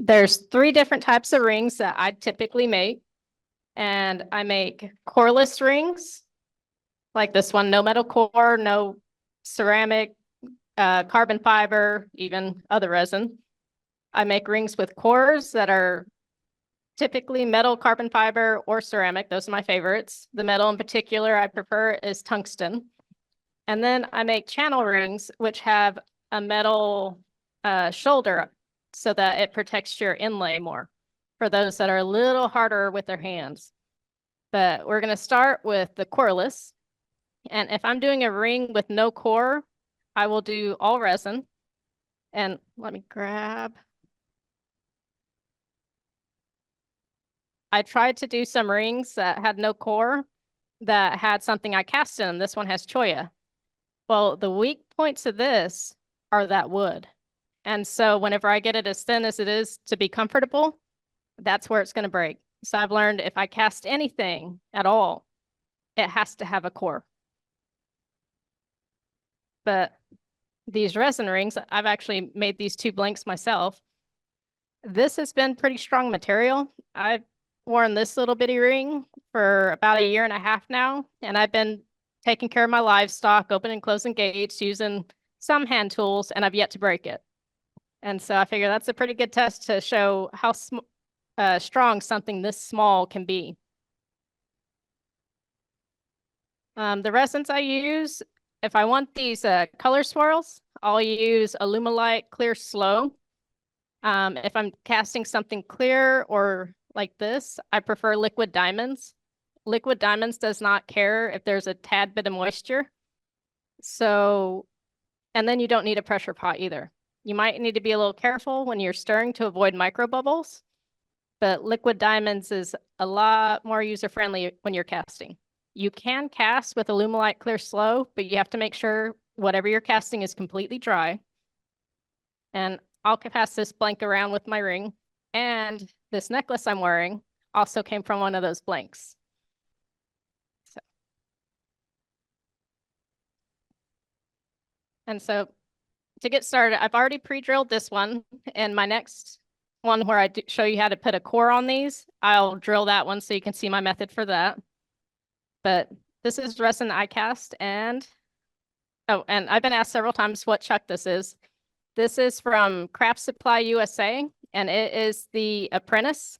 There's 3 different types of rings that I typically make. And I make coreless rings, like this one, no metal core, no ceramic, carbon fiber, even other resin. I make rings with cores that are typically metal, carbon fiber, or ceramic. Those are my favorites. The metal in particular I prefer is tungsten. And then I make channel rings, which have a metal shoulder so that it protects your inlay more for those that are a little harder with their hands. But we're going to start with the coreless. And if I'm doing a ring with no core, I will do all resin. And let me grab. I tried to do some rings that had no core that had something I cast in them. This one has choya. Well, the weak points of this are that wood. And so whenever I get it as thin as it is to be comfortable, that's where it's going to break. So I've learned if I cast anything at all, it has to have a core. But these resin rings, I've actually made these 2 blanks myself. This has been pretty strong material. I've worn this little bitty ring for about 1.5 years now, and I've been taking care of my livestock, opening and closing gates, using some hand tools, and I've yet to break it. And so I figure that's a pretty good test to show how strong something this small can be. The resins I use, if I want these color swirls, I'll use Alumilite Clear Slow. If I'm casting something clear or like this, I prefer Liquid Diamonds. Liquid Diamonds does not care if there's a tad bit of moisture. So, and then you don't need a pressure pot either. You might need to be a little careful when you're stirring to avoid micro bubbles, but Liquid Diamonds is a lot more user-friendly when you're casting. You can cast with Alumilite Clear Slow, but you have to make sure whatever you're casting is completely dry. And I'll pass this blank around with my ring. And this necklace I'm wearing also came from one of those blanks. So. And so to get started, I've already pre-drilled this one. And my next one where I show you how to put a core on these, I'll drill that one so you can see my method for that. But this is resin I cast. And I've been asked several times what chuck this is. This is from Craft Supply USA, and it is the Apprentice.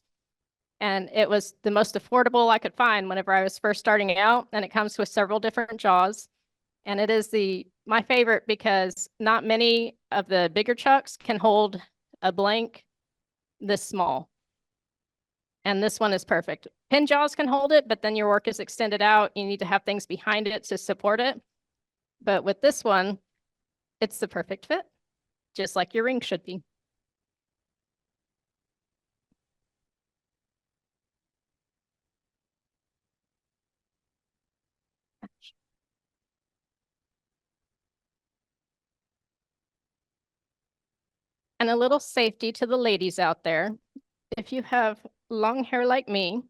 And it was the most affordable I could find whenever I was first starting out. And it comes with several different jaws. And it is my favorite because not many of the bigger chucks can hold a blank this small. And this one is perfect. Pin jaws can hold it, but then your work is extended out. You need to have things behind it to support it. But with this one, it's the perfect fit, just like your ring should be. And a little safety to the ladies out there. If you have long hair like me,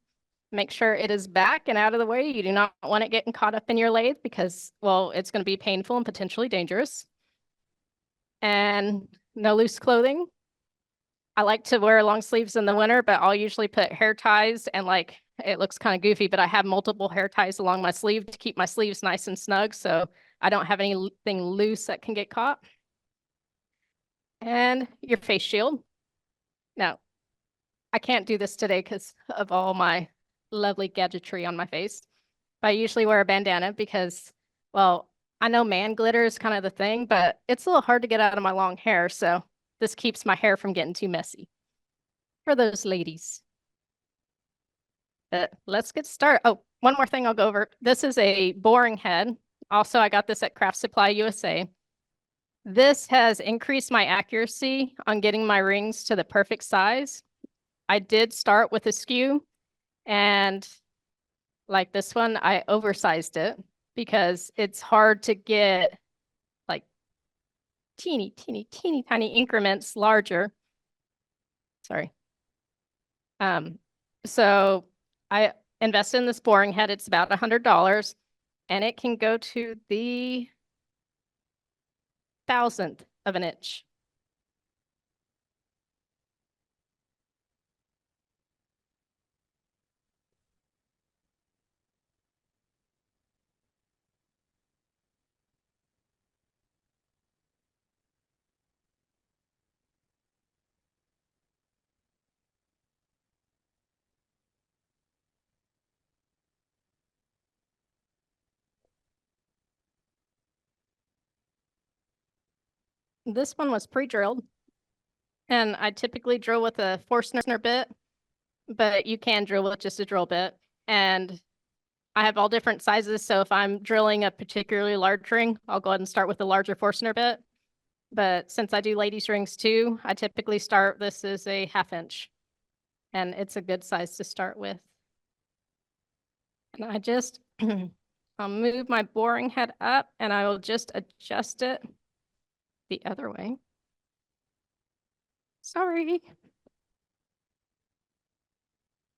make sure it is back and out of the way. You do not want it getting caught up in your lathe because, well, it's going to be painful and potentially dangerous. And no loose clothing. I like to wear long sleeves in the winter, but I'll usually put hair ties and it looks kind of goofy, but I have multiple hair ties along my sleeve to keep my sleeves nice and snug so I don't have anything loose that can get caught. And your face shield. Now, I can't do this today because of all my lovely gadgetry on my face. But I usually wear a bandana because, well, I know man glitter is kind of the thing, but it's a little hard to get out of my long hair. So this keeps my hair from getting too messy for those ladies. But let's get started. Oh, one more thing I'll go over. This is a boring head. Also, I got this at Craft Supply USA. This has increased my accuracy on getting my rings to the perfect size. I did start with a skew, and like this one, I oversized it because it's hard to get like teeny tiny increments larger. Sorry. So I invested in this boring head. It's about $100, and it can go to the 1,000th of an inch. This one was pre-drilled, and I typically drill with a Forstner bit, but you can drill with just a drill bit. And I have all different sizes, so if I'm drilling a particularly large ring, I'll go ahead and start with a larger Forstner bit. But since I do ladies rings too, I typically start, this is a 1/2 inch, and it's a good size to start with. And I just, I'll move my boring head up and I will just adjust it the other way. Sorry.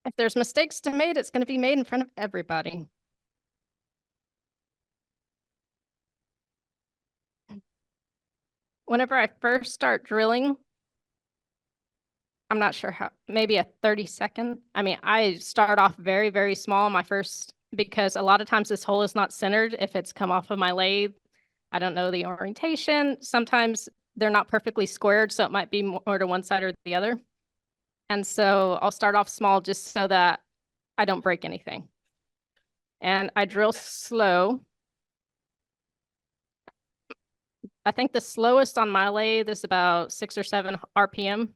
If there's mistakes to made, it's going to be made in front of everybody. Whenever I first start drilling, I'm not sure how, maybe a 30-second. I mean, I start off very, very small my first, because a lot of times this hole is not centered if it's come off of my lathe. I don't know the orientation. Sometimes they're not perfectly squared, so it might be more to one side or the other. And so I'll start off small just so that I don't break anything. And I drill slow. I think the slowest on my lathe is about 6 or 7 RPM.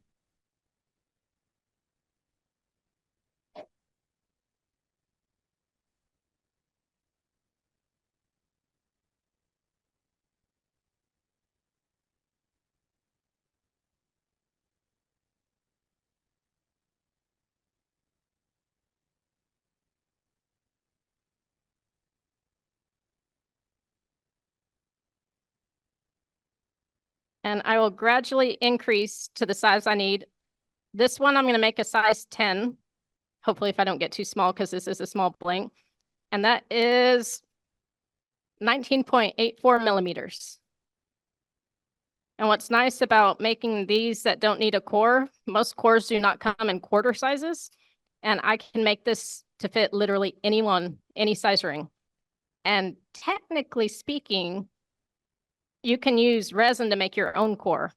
And I will gradually increase to the size I need. This one, I'm going to make a size 10. Hopefully, if I don't get too small, because this is a small blank. And that is 19.84 millimeters. And what's nice about making these that don't need a core, most cores do not come in quarter sizes. And I can make this to fit literally anyone, any size ring. And technically speaking, you can use resin to make your own core.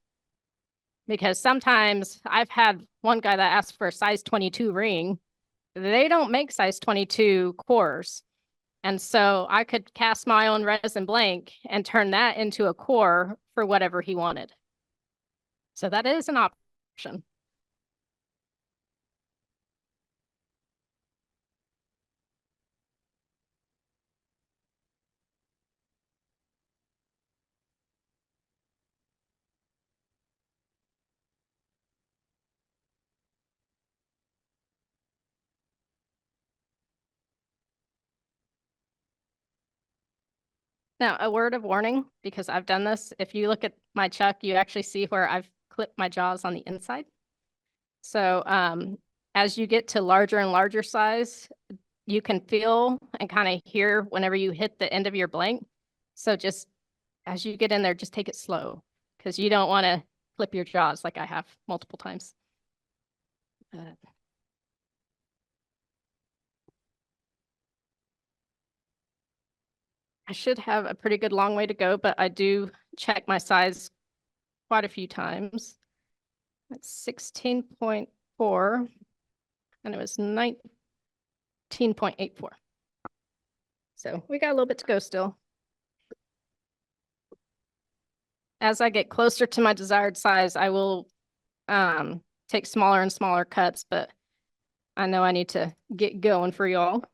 Because sometimes I've had one guy that asked for a size 22 ring. They don't make size 22 cores. And so I could cast my own resin blank and turn that into a core for whatever he wanted. So that is an option. Now, a word of warning, because I've done this. If you look at my chuck, you actually see where I've clipped my jaws on the inside. So as you get to larger and larger size, you can feel and kind of hear whenever you hit the end of your blank. So just as you get in there, just take it slow, because you don't want to clip your jaws like I have multiple times. I should have a pretty good long way to go, but I do check my size quite a few times. It's 16.4, and it was 19.84. So we got a little bit to go still. As I get closer to my desired size, I will take smaller and smaller cuts, but I know I need to get going for y'all.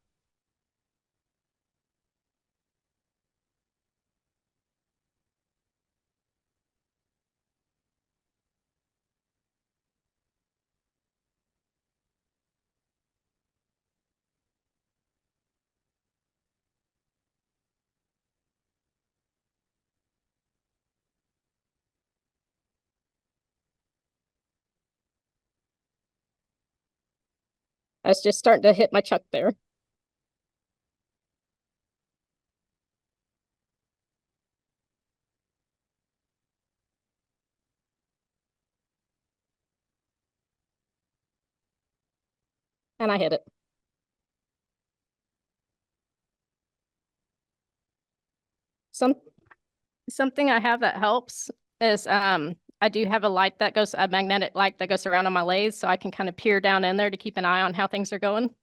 I was just starting to hit my chuck there. And I hit it. Something I have that helps is I do have a light that goes, a magnetic light that goes around on my lathe, so I can kind of peer down in there to keep an eye on how things are going.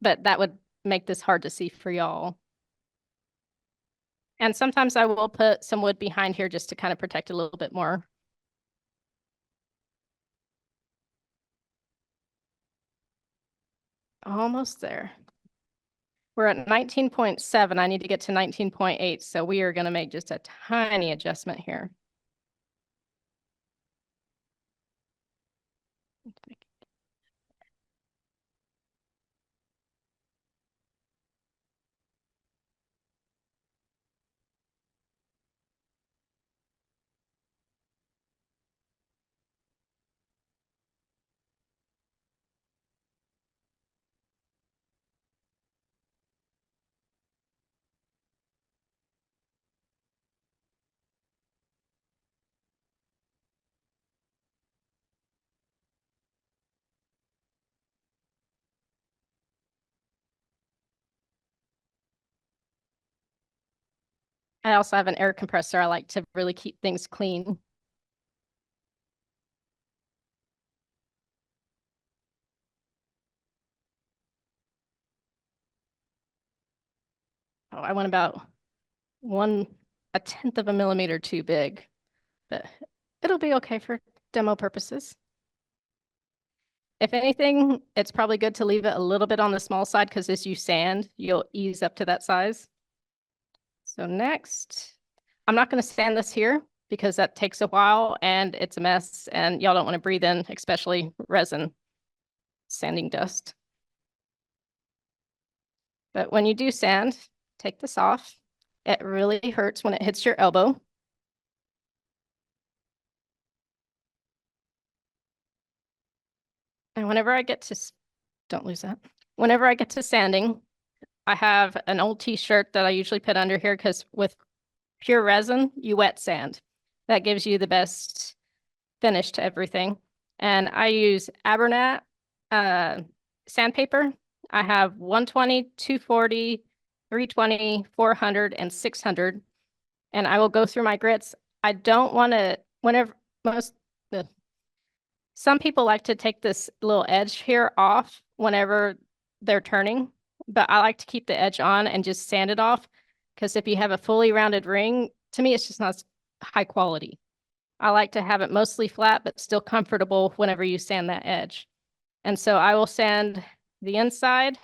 But that would make this hard to see for y'all. And sometimes I will put some wood behind here just to kind of protect a little bit more. Almost there. We're at 19.7. I need to get to 19.8. So we are going to make just a tiny adjustment here. I also have an air compressor. I like to really keep things clean. Oh, I went about a tenth of a millimeter too big, but it'll be okay for demo purposes. If anything, it's probably good to leave it a little bit on the small side because as you sand, you'll ease up to that size. So next, I'm not going to sand this here because that takes a while and it's a mess and y'all don't want to breathe in, especially resin sanding dust. But when you do sand, take this off. It really hurts when it hits your elbow. And whenever I get to, don't lose that. Whenever I get to sanding, I have an old t-shirt that I usually put under here because with pure resin, you wet sand. That gives you the best finish to everything. And I use Abernat sandpaper. I have 120, 240, 320, 400, and 600. And I will go through my grits. I don't want to, whenever some people like to take this little edge here off whenever they're turning, but I like to keep the edge on and just sand it off because if you have a fully rounded ring, to me, it's just not high quality. I like to have it mostly flat, but still comfortable whenever you sand that edge. And so I will sand the inside,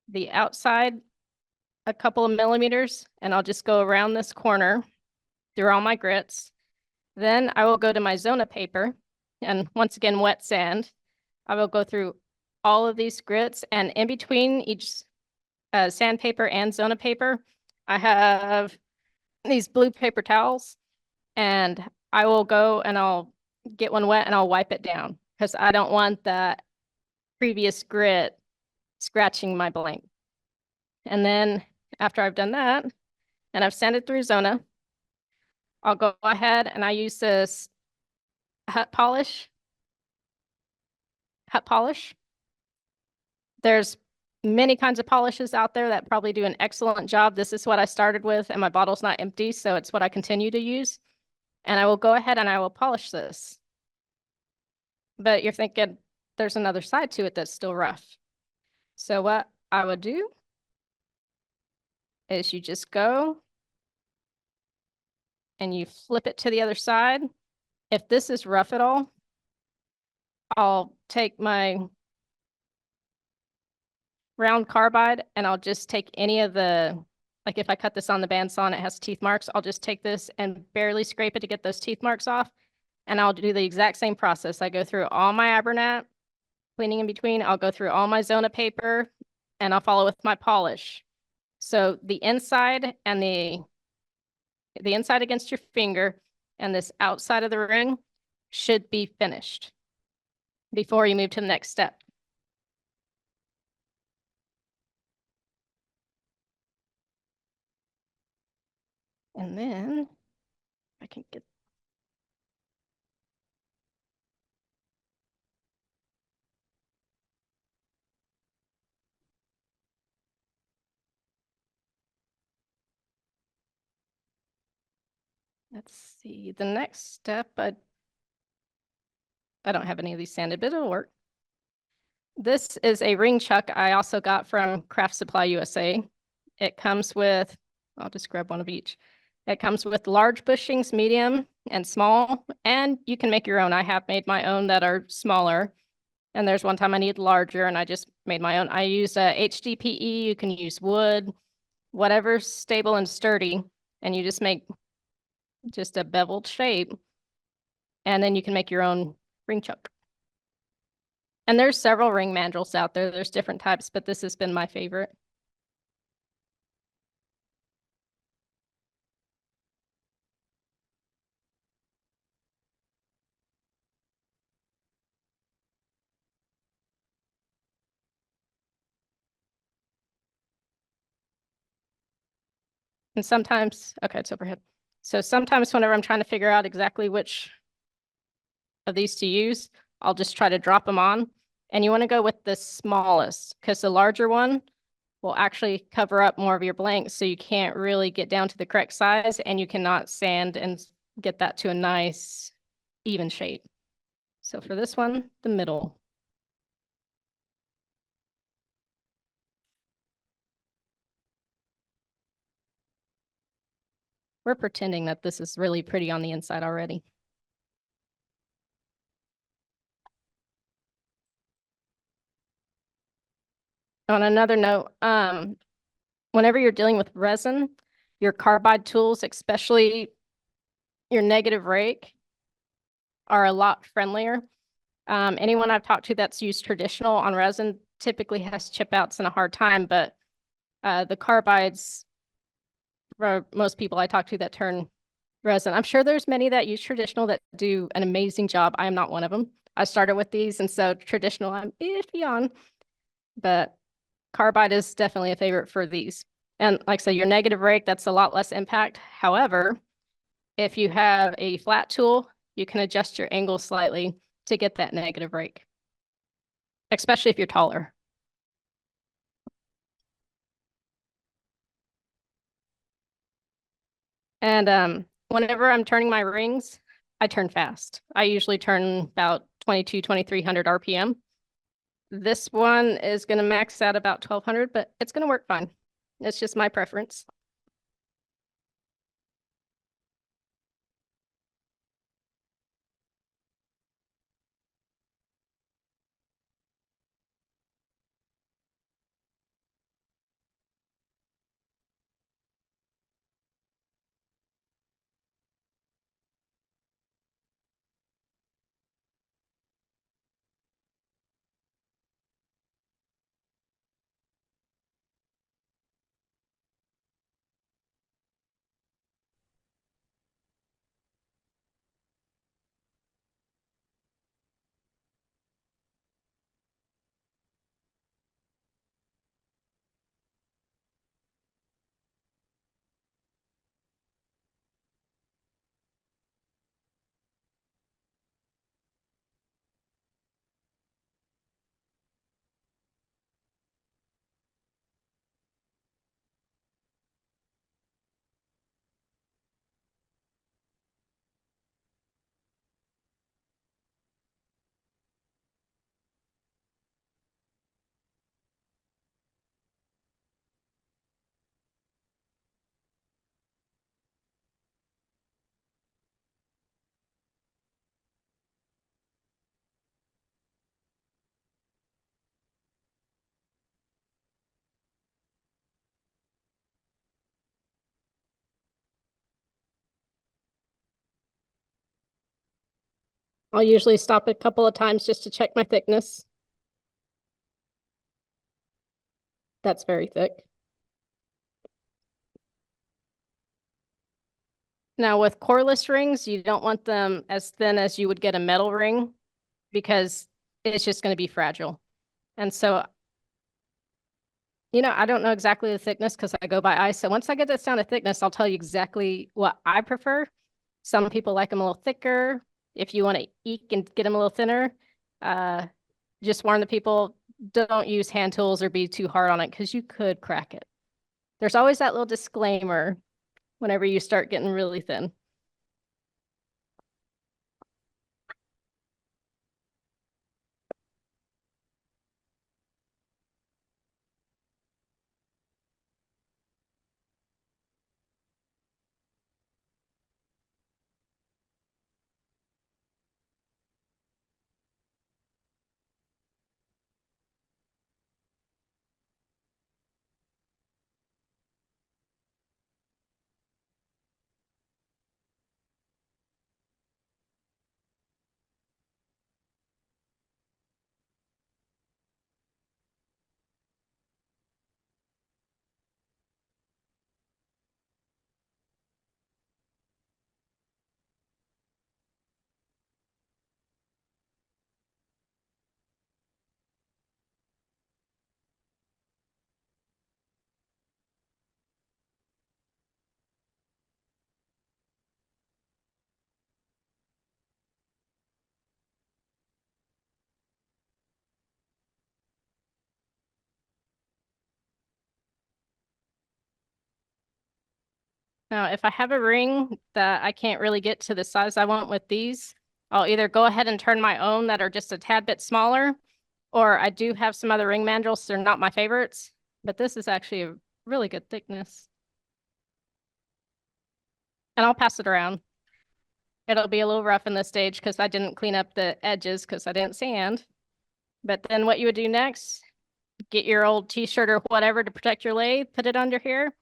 the outside, a couple of millimeters, and I'll just go around this corner through all my grits. Then I will go to my Zona paper and once again, wet sand. I will go through all of these grits and in between each sandpaper and Zona paper, I have these blue paper towels and I will go and I'll get one wet and I'll wipe it down because I don't want that previous grit scratching my blank. And then after I've done that and I've sanded through Zona, I'll go ahead and I use this hut polish. There's many kinds of polishes out there that probably do an excellent job. This is what I started with and my bottle's not empty, so it's what I continue to use. And I will go ahead and I will polish this. But you're thinking there's another side to it that's still rough. So what I would do is you just go and you flip it to the other side. If this is rough at all, I'll take my round carbide and I'll just take any of the, like if I cut this on the bandsaw and it has teeth marks, I'll just take this and barely scrape it to get those teeth marks off. And I'll do the exact same process. I go through all my Abernat, cleaning in between. I'll go through all my Zona paper and I'll follow with my polish. So the inside and the inside against your finger and this outside of the ring should be finished before you move to the next step. And then I can get let's see, the next step, I don't have any of these sanded, but it'll work. This is a ring chuck I also got from Craft Supply USA. It comes with I'll just grab one of each. It comes with large bushings, medium, and small, and you can make your own. I have made my own that are smaller. And there's one time I need larger, and I just made my own. I use HDPE. You can use wood, whatever's stable and sturdy, and you just make just a beveled shape, and then you can make your own ring choke. And there's several ring mandrels out there. There's different types, but this has been my favorite. And sometimes, okay, it's overhead. So sometimes whenever I'm trying to figure out exactly which of these to use, I'll just try to drop them on. And you want to go with the smallest because the larger one will actually cover up more of your blanks. So you can't really get down to the correct size and you cannot sand and get that to a nice even shape. So for this one, the middle. We're pretending that this is really pretty on the inside already. On another note, whenever you're dealing with resin, your carbide tools, especially your negative rake, are a lot friendlier. Anyone I've talked to that's used traditional on resin typically has chip outs and a hard time, but the carbides, for most people I talk to that turn resin, I'm sure there's many that use traditional that do an amazing job. I am not one of them. I started with these, and so traditional I'm iffy on, but carbide is definitely a favorite for these. And like I said, your negative rake, that's a lot less impact. However, if you have a flat tool, you can adjust your angle slightly to get that negative rake, especially if you're taller. And whenever I'm turning my rings, I turn fast. I usually turn about 2300 RPM. This one is going to max out about 1200, but it's going to work fine. It's just my preference. I'll usually stop a couple of times just to check my thickness. That's very thick. Now with coreless rings, you don't want them as thin as you would get a metal ring because it's just going to be fragile. And so, I don't know exactly the thickness because I go by eye. So once I get this down to thickness, I'll tell you exactly what I prefer. Some people like them a little thicker. If you want to eke and get them a little thinner, uh, just warn the people, don't use hand tools or be too hard on it because you could crack it. There's always that little disclaimer whenever you start getting really thin. Now, if I have a ring that I can't really get to the size I want with these, I'll either go ahead and turn my own that are just a tad bit smaller, or I do have some other ring mandrels. They're not my favorites, but this is actually a really good thickness. And I'll pass it around. It'll be a little rough in this stage because I didn't clean up the edges because I didn't sand. But then what you would do next, get your old t-shirt or whatever to protect your lathe, put it under here,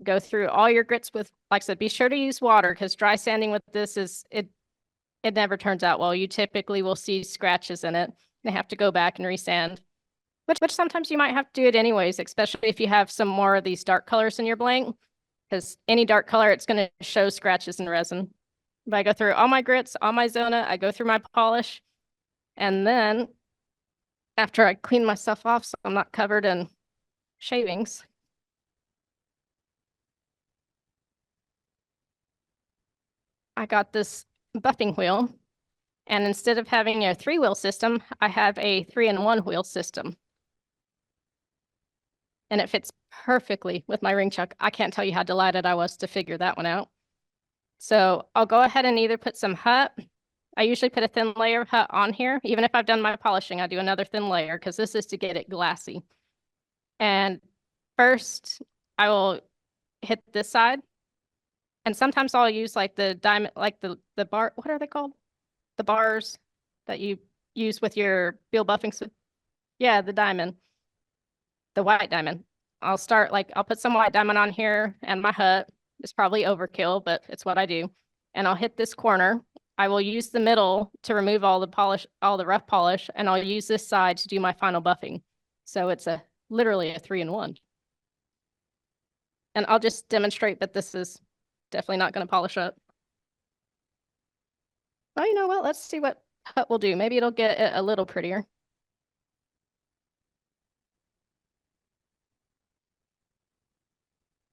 go through all your grits with, like I said, be sure to use water because dry sanding with this it never turns out well. You typically will see scratches in it. They have to go back and resand, which sometimes you might have to do it anyways, especially if you have some more of these dark colors in your blank, because any dark color, it's going to show scratches in resin. But I go through all my grits, all my zona, I go through my polish, and then after I clean myself off so I'm not covered in shavings, I got this buffing wheel. And instead of having a 3-wheel system, I have a 3-in-1 wheel system. And it fits perfectly with my ring chuck. I can't tell you how delighted I was to figure that one out. So I'll go ahead and either put some hut. I usually put a thin layer of hut on here. Even if I've done my polishing, I do another thin layer because this is to get it glassy. And first, I will hit this side. And sometimes I'll use like the diamond, like the bar, what are they called? The bars that you use with your Beal buffing. Yeah, the diamond, the white diamond. I'll put some white diamond on here and my hut. It's probably overkill, but it's what I do. And I'll hit this corner. I will use the middle to remove all the polish, all the rough polish, and I'll use this side to do my final buffing. So it's literally a 3-in-1. And I'll just demonstrate that this is definitely not going to polish up. Oh, you know what? Let's see what hut will do. Maybe it'll get it a little prettier.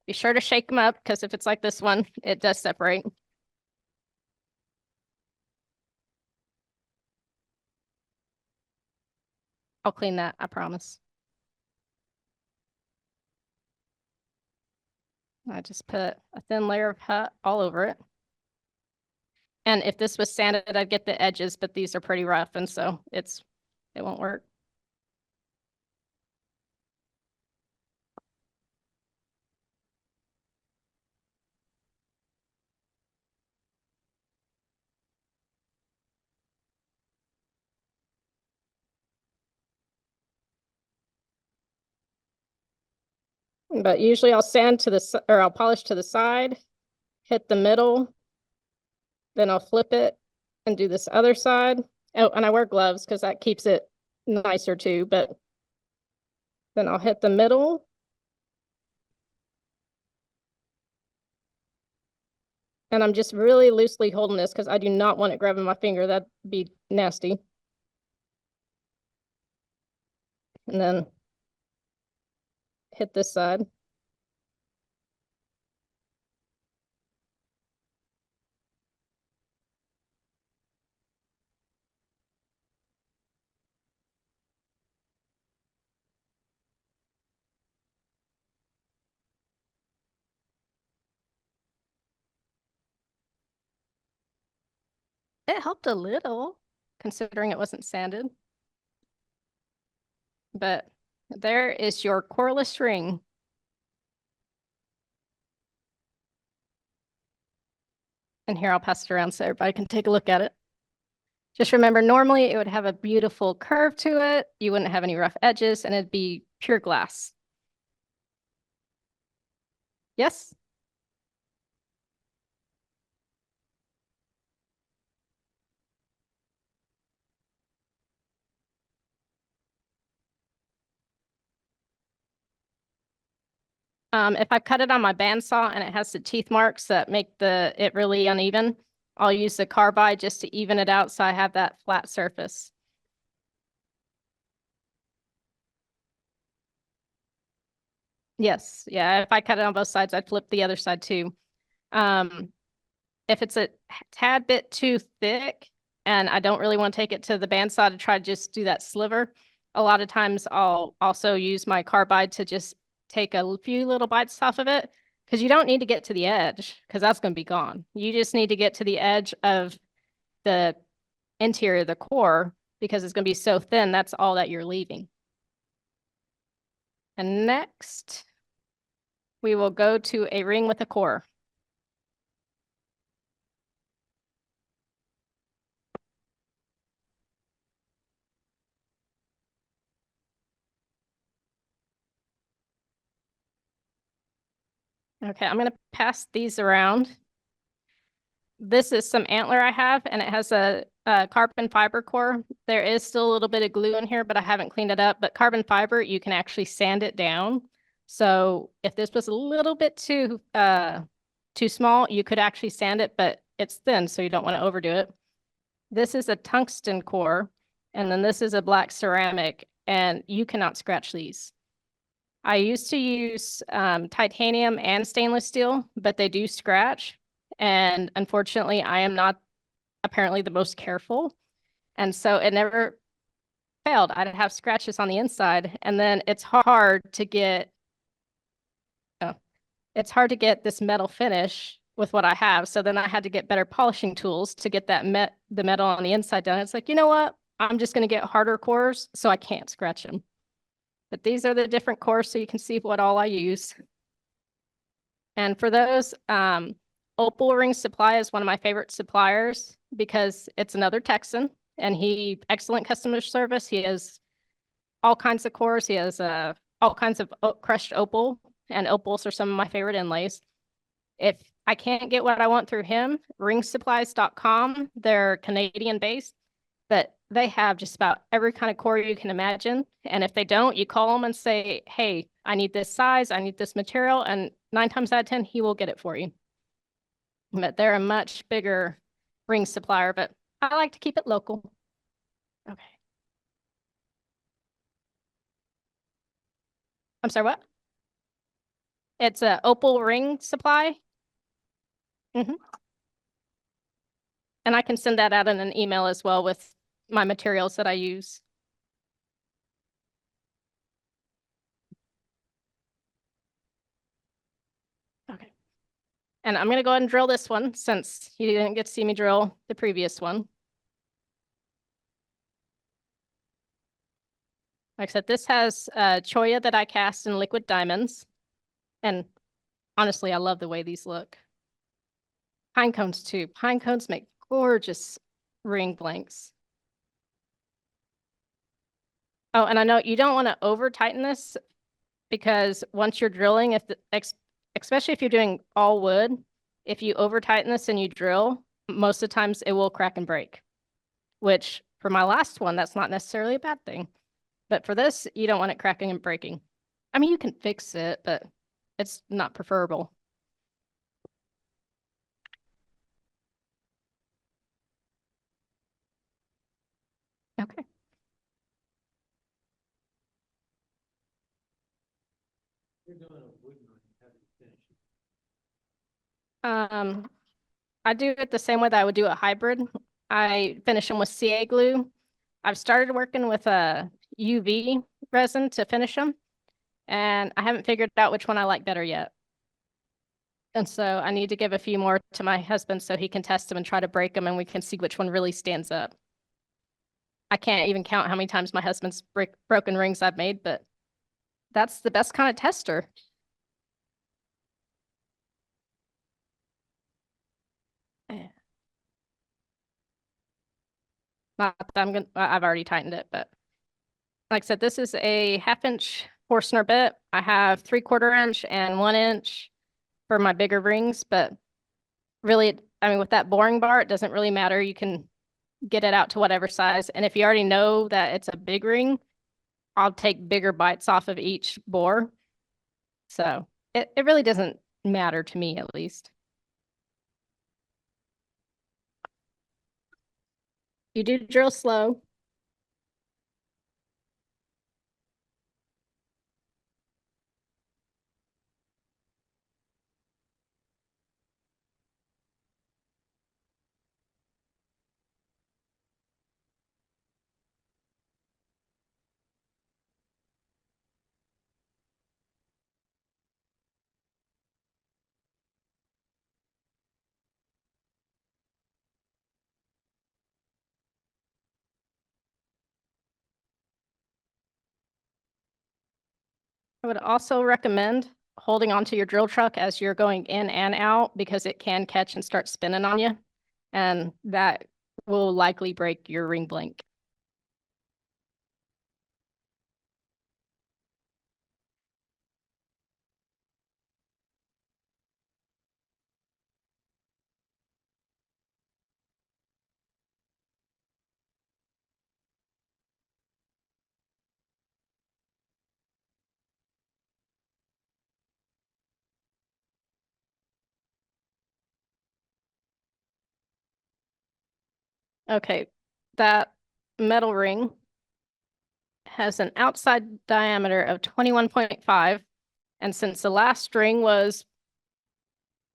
Be sure to shake them up because if it's like this one, it does separate. I'll clean that, I promise. I just put a thin layer of hut all over it. And if this was sanded, I'd get the edges, but these are pretty rough, and so it won't work. But usually I'll sand to the, or I'll polish to the side, hit the middle, then I'll flip it and do this other side. Oh, and I wear gloves because that keeps it nicer too, but then I'll hit the middle. And I'm just really loosely holding this because I do not want it grabbing my finger. That'd be nasty. And then hit this side. It helped a little, considering it wasn't sanded. But there is your coreless ring. And here, I'll pass it around so everybody can take a look at it. Just remember, normally it would have a beautiful curve to it. You wouldn't have any rough edges, and it'd be pure glass. Yes? If I cut it on my bandsaw and it has the teeth marks that make it really uneven, I'll use the carbide just to even it out so I have that flat surface. Yes, yeah, if I cut it on both sides, I'd flip the other side too. If it's a tad bit too thick and I don't really want to take it to the bandsaw to try to just do that sliver, a lot of times I'll also use my carbide to just take a few little bites off of it because you don't need to get to the edge because that's going to be gone. You just need to get to the edge of the interior of the core because it's going to be so thin. That's all that you're leaving. And next, we will go to a ring with a core. Okay, I'm going to pass these around. This is some antler I have, and it has a carbon fiber core. There is still a little bit of glue in here, but I haven't cleaned it up. But carbon fiber, you can actually sand it down. So if this was a little bit too small, you could actually sand it, but it's thin, so you don't want to overdo it. This is a tungsten core, and then this is a black ceramic, and you cannot scratch these. I used to use titanium and stainless steel, but they do scratch. And unfortunately, I am not apparently the most careful. And so it never failed. I'd have scratches on the inside. And then it's hard to get this metal finish with what I have. So then I had to get better polishing tools to get the metal on the inside done. It's like, you know what? I'm just going to get harder cores so I can't scratch them. But these are the different cores so you can see what all I use. And for those, Opal Ring Supply is one of my favorite suppliers because it's another Texan and excellent customer service. He has all kinds of cores. He has all kinds of crushed opal, and opals are some of my favorite inlays. If I can't get what I want through him, ringsupplies.com, they're Canadian based, but they have just about every kind of core you can imagine. And if they don't, you call them and say, hey, I need this size, I need this material, and 9 times out of 10, he will get it for you. But they're a much bigger ring supplier, but I like to keep it local. Okay. I'm sorry, what? It's a Opal Ring Supply. Mm-hmm. And I can send that out in an email as well with my materials that I use. Okay. And I'm going to go ahead and drill this one since you didn't get to see me drill the previous one. Like I said, this has choya that I cast in liquid diamonds. And honestly, I love the way these look. Pine cones too. Pine cones make gorgeous ring blanks. Oh, and I know you don't want to over tighten this because once you're drilling, especially if you're doing all wood, if you over tighten this and you drill, most of the times it will crack and break, which for my last one, that's not necessarily a bad thing. But for this, you don't want it cracking and breaking. I mean, you can fix it, but it's not preferable. Okay. Um, I do it the same way that I would do a hybrid. I finish them with CA glue. I've started working with a UV resin to finish them, and I haven't figured out which one I like better yet. And so I need to give a few more to my husband so he can test them and try to break them, and we can see which one really stands up. I can't even count how many times my husband's broken rings I've made, but that's the best kind of tester. Yeah. Not that I've already tightened it, but like I said, this is a 1/2 inch Forstner bit. I have 3/4 inch and 1 inch for my bigger rings, but really, I mean, with that boring bar, it doesn't really matter. You can get it out to whatever size. And if you already know that it's a big ring, I'll take bigger bites off of each bore. So it really doesn't matter to me, at least. You do drill slow. I would also recommend holding onto your drill truck as you're going in and out because it can catch and start spinning on you. And that will likely break your ring blank. Okay, that metal ring has an outside diameter of 21.5. And since the last string was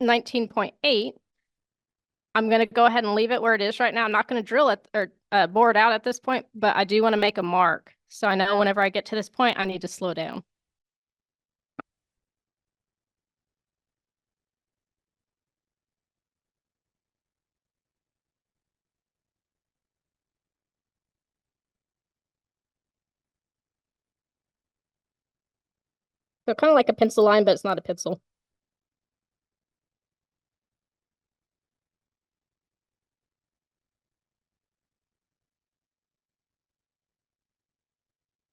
19.8, I'm going to go ahead and leave it where it is right now. I'm not going to drill it or bore it out at this point, but I do want to make a mark. So I know whenever I get to this point, I need to slow down. So kind of like a pencil line, but it's not a pencil.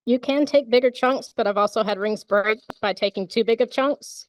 You can take bigger chunks, but I've also had rings break by taking too big of chunks.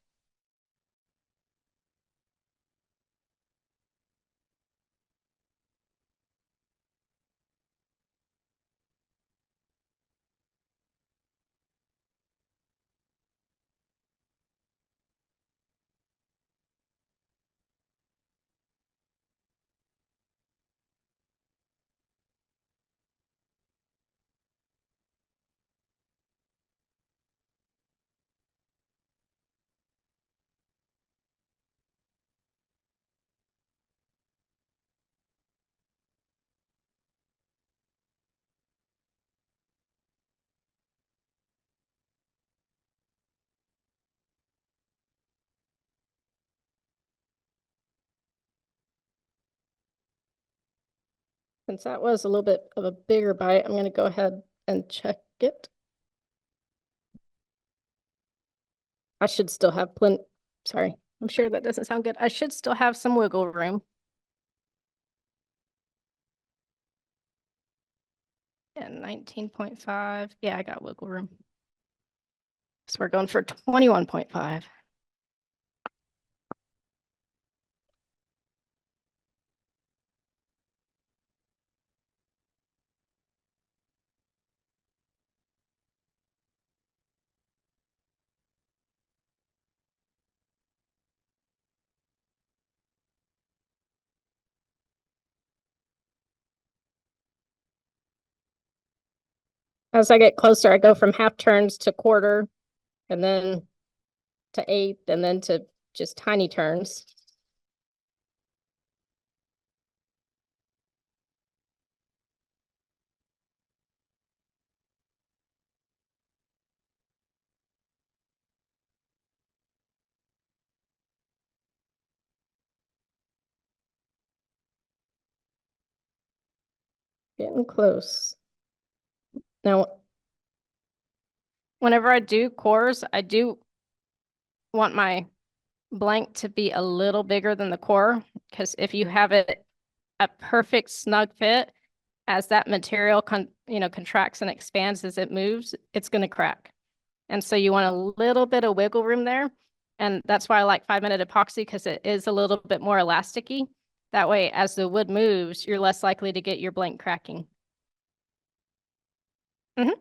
Since that was a little bit of a bigger bite, I'm going to go ahead and check it. I should still have plenty. Sorry, I'm sure that doesn't sound good. I should still have some wiggle room. And 19.5. Yeah, I got wiggle room. So we're going for 21.5. As I get closer, I go from half turns to quarter, and then to eighth, and then to just tiny turns. Getting close. Now, whenever I do cores, I do want my blank to be a little bigger than the core, because if you have it a perfect snug fit, as that material contracts and expands as it moves, it's going to crack. And so you want a little bit of wiggle room there. And that's why I like 5-minute epoxy, because it is a little bit more elasticy. That way, as the wood moves, you're less likely to get your blank cracking. Mm-hmm.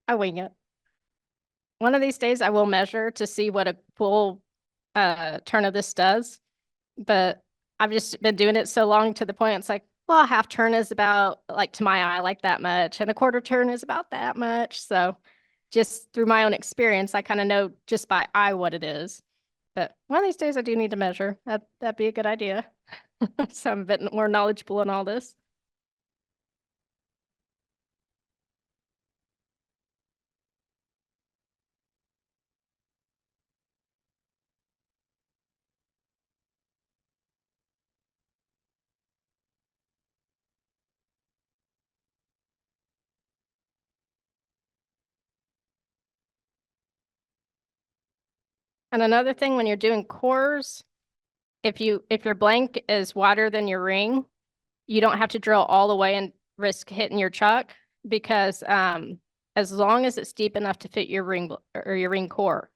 I wing it. One of these days I will measure to see what a full turn of this does, but I've just been doing it so long to the point it's like, well, a half turn is about, like, to my eye, like that much, and a quarter turn is about that much. So just through my own experience, I kind of know just by eye what it is. But one of these days I do need to measure. That'd be a good idea. So I'm a bit more knowledgeable in all this. And another thing, when you're doing cores, if your blank is wider than your ring, you don't have to drill all the way and risk hitting your chuck because as long as it's deep enough to fit your ring or your ring core.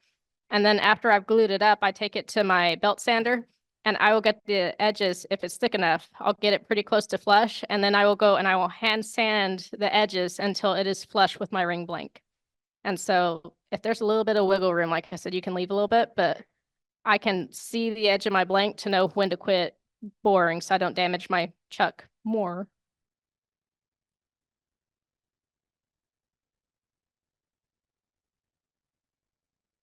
And then after I've glued it up, I take it to my belt sander and I will get the edges, if it's thick enough, I'll get it pretty close to flush. And then I will go and I will hand sand the edges until it is flush with my ring blank. And so if there's a little bit of wiggle room, like I said, you can leave a little bit, but I can see the edge of my blank to know when to quit boring so I don't damage my chuck more.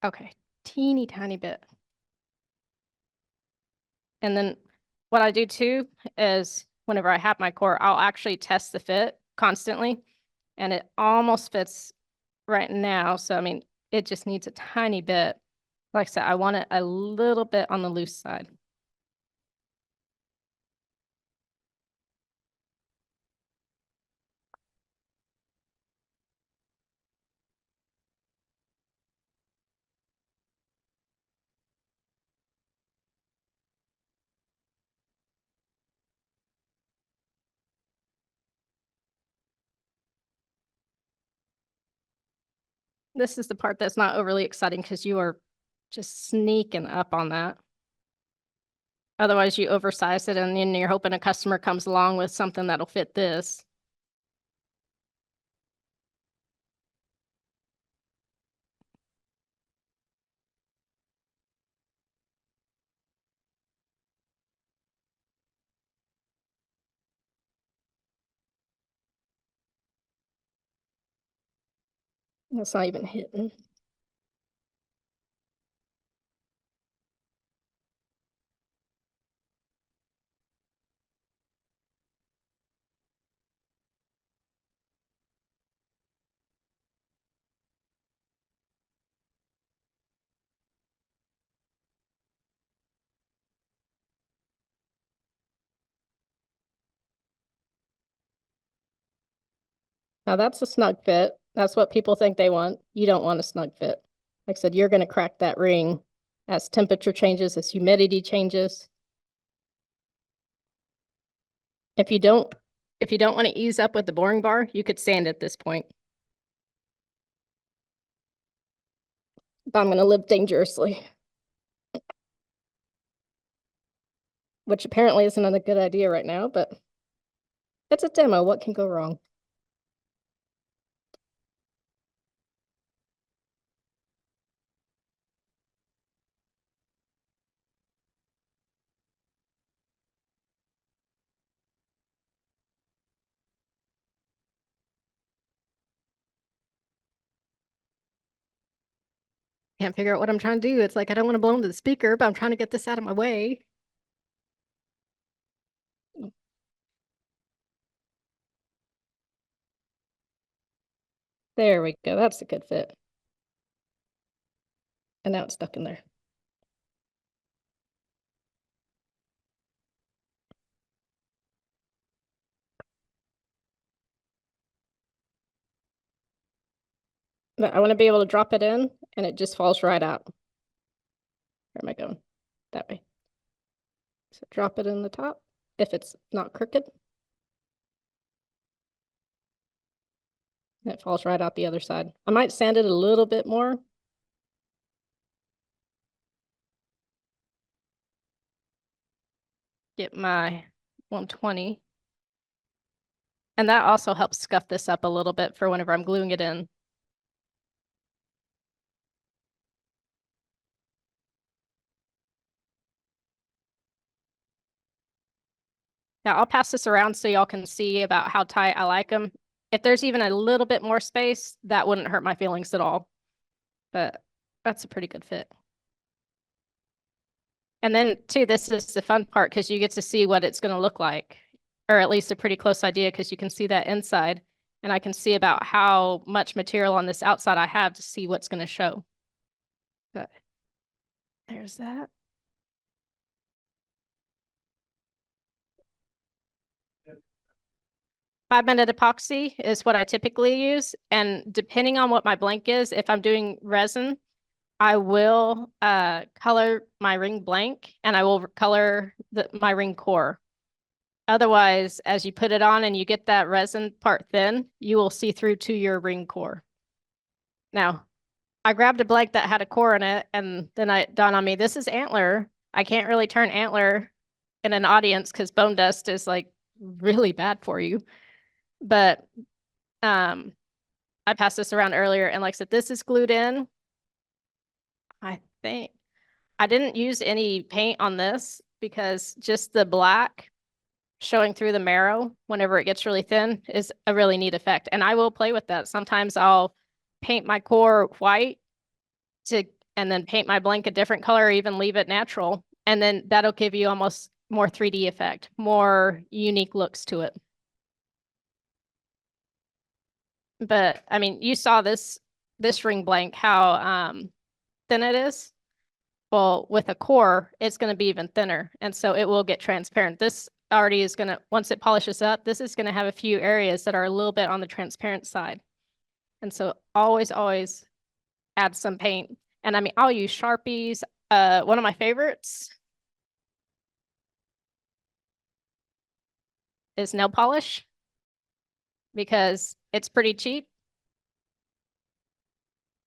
Okay, teeny tiny bit. And then what I do too is whenever I have my core, I'll actually test the fit constantly. And it almost fits right now. So, I mean, it just needs a tiny bit. Like I said, I want it a little bit on the loose side. This is the part that's not overly exciting because you are just sneaking up on that. Otherwise, you oversize it and then you're hoping a customer comes along with something that'll fit this. That's not even hitting. Now that's a snug fit. That's what people think they want. You don't want a snug fit. Like I said, you're going to crack that ring as temperature changes, as humidity changes. If you don't, if you don't want to ease up with the boring bar, you could sand at this point. But I'm going to live dangerously, which apparently isn't a good idea right now, but it's a demo. What can go wrong? Can't figure out what I'm trying to do. It's like I don't want to blow into the speaker, but I'm trying to get this out of my way. There we go. That's a good fit. And now it's stuck in there. But I want to be able to drop it in and it just falls right out. Where am I going? That way. So drop it in the top if it's not crooked. And it falls right out the other side. I might sand it a little bit more. Get my 120. And that also helps scuff this up a little bit for whenever I'm gluing it in. Now I'll pass this around so y'all can see about how tight I like them. If there's even a little bit more space, that wouldn't hurt my feelings at all. But that's a pretty good fit. And then too, this is the fun part because you get to see what it's going to look like, or at least a pretty close idea because you can see that inside. And I can see about how much material on this outside I have to see what's going to show. But there's that. 5-minute epoxy is what I typically use. And depending on what my blank is, if I'm doing resin, I will color my ring blank, and I will color my ring core. Otherwise, as you put it on and you get that resin part thin, you will see through to your ring core. Now, I grabbed a blank that had a core in it, and then it dawned on me, this is antler. I can't really turn antler in an audience because bone dust is like really bad for you. But I passed this around earlier, and like I said, this is glued in. I think I didn't use any paint on this because just the black showing through the marrow whenever it gets really thin is a really neat effect. And I will play with that. Sometimes I'll paint my core white and then paint my blank a different color or even leave it natural. And then that'll give you almost more 3D effect, more unique looks to it. But I mean, you saw this ring blank, how thin it is. Well, with a core, it's going to be even thinner. And so it will get transparent. This already is going to, once it polishes up, this is going to have a few areas that are a little bit on the transparent side. And so always, always add some paint. And I mean, I'll use Sharpies. One of my favorites is nail polish because it's pretty cheap.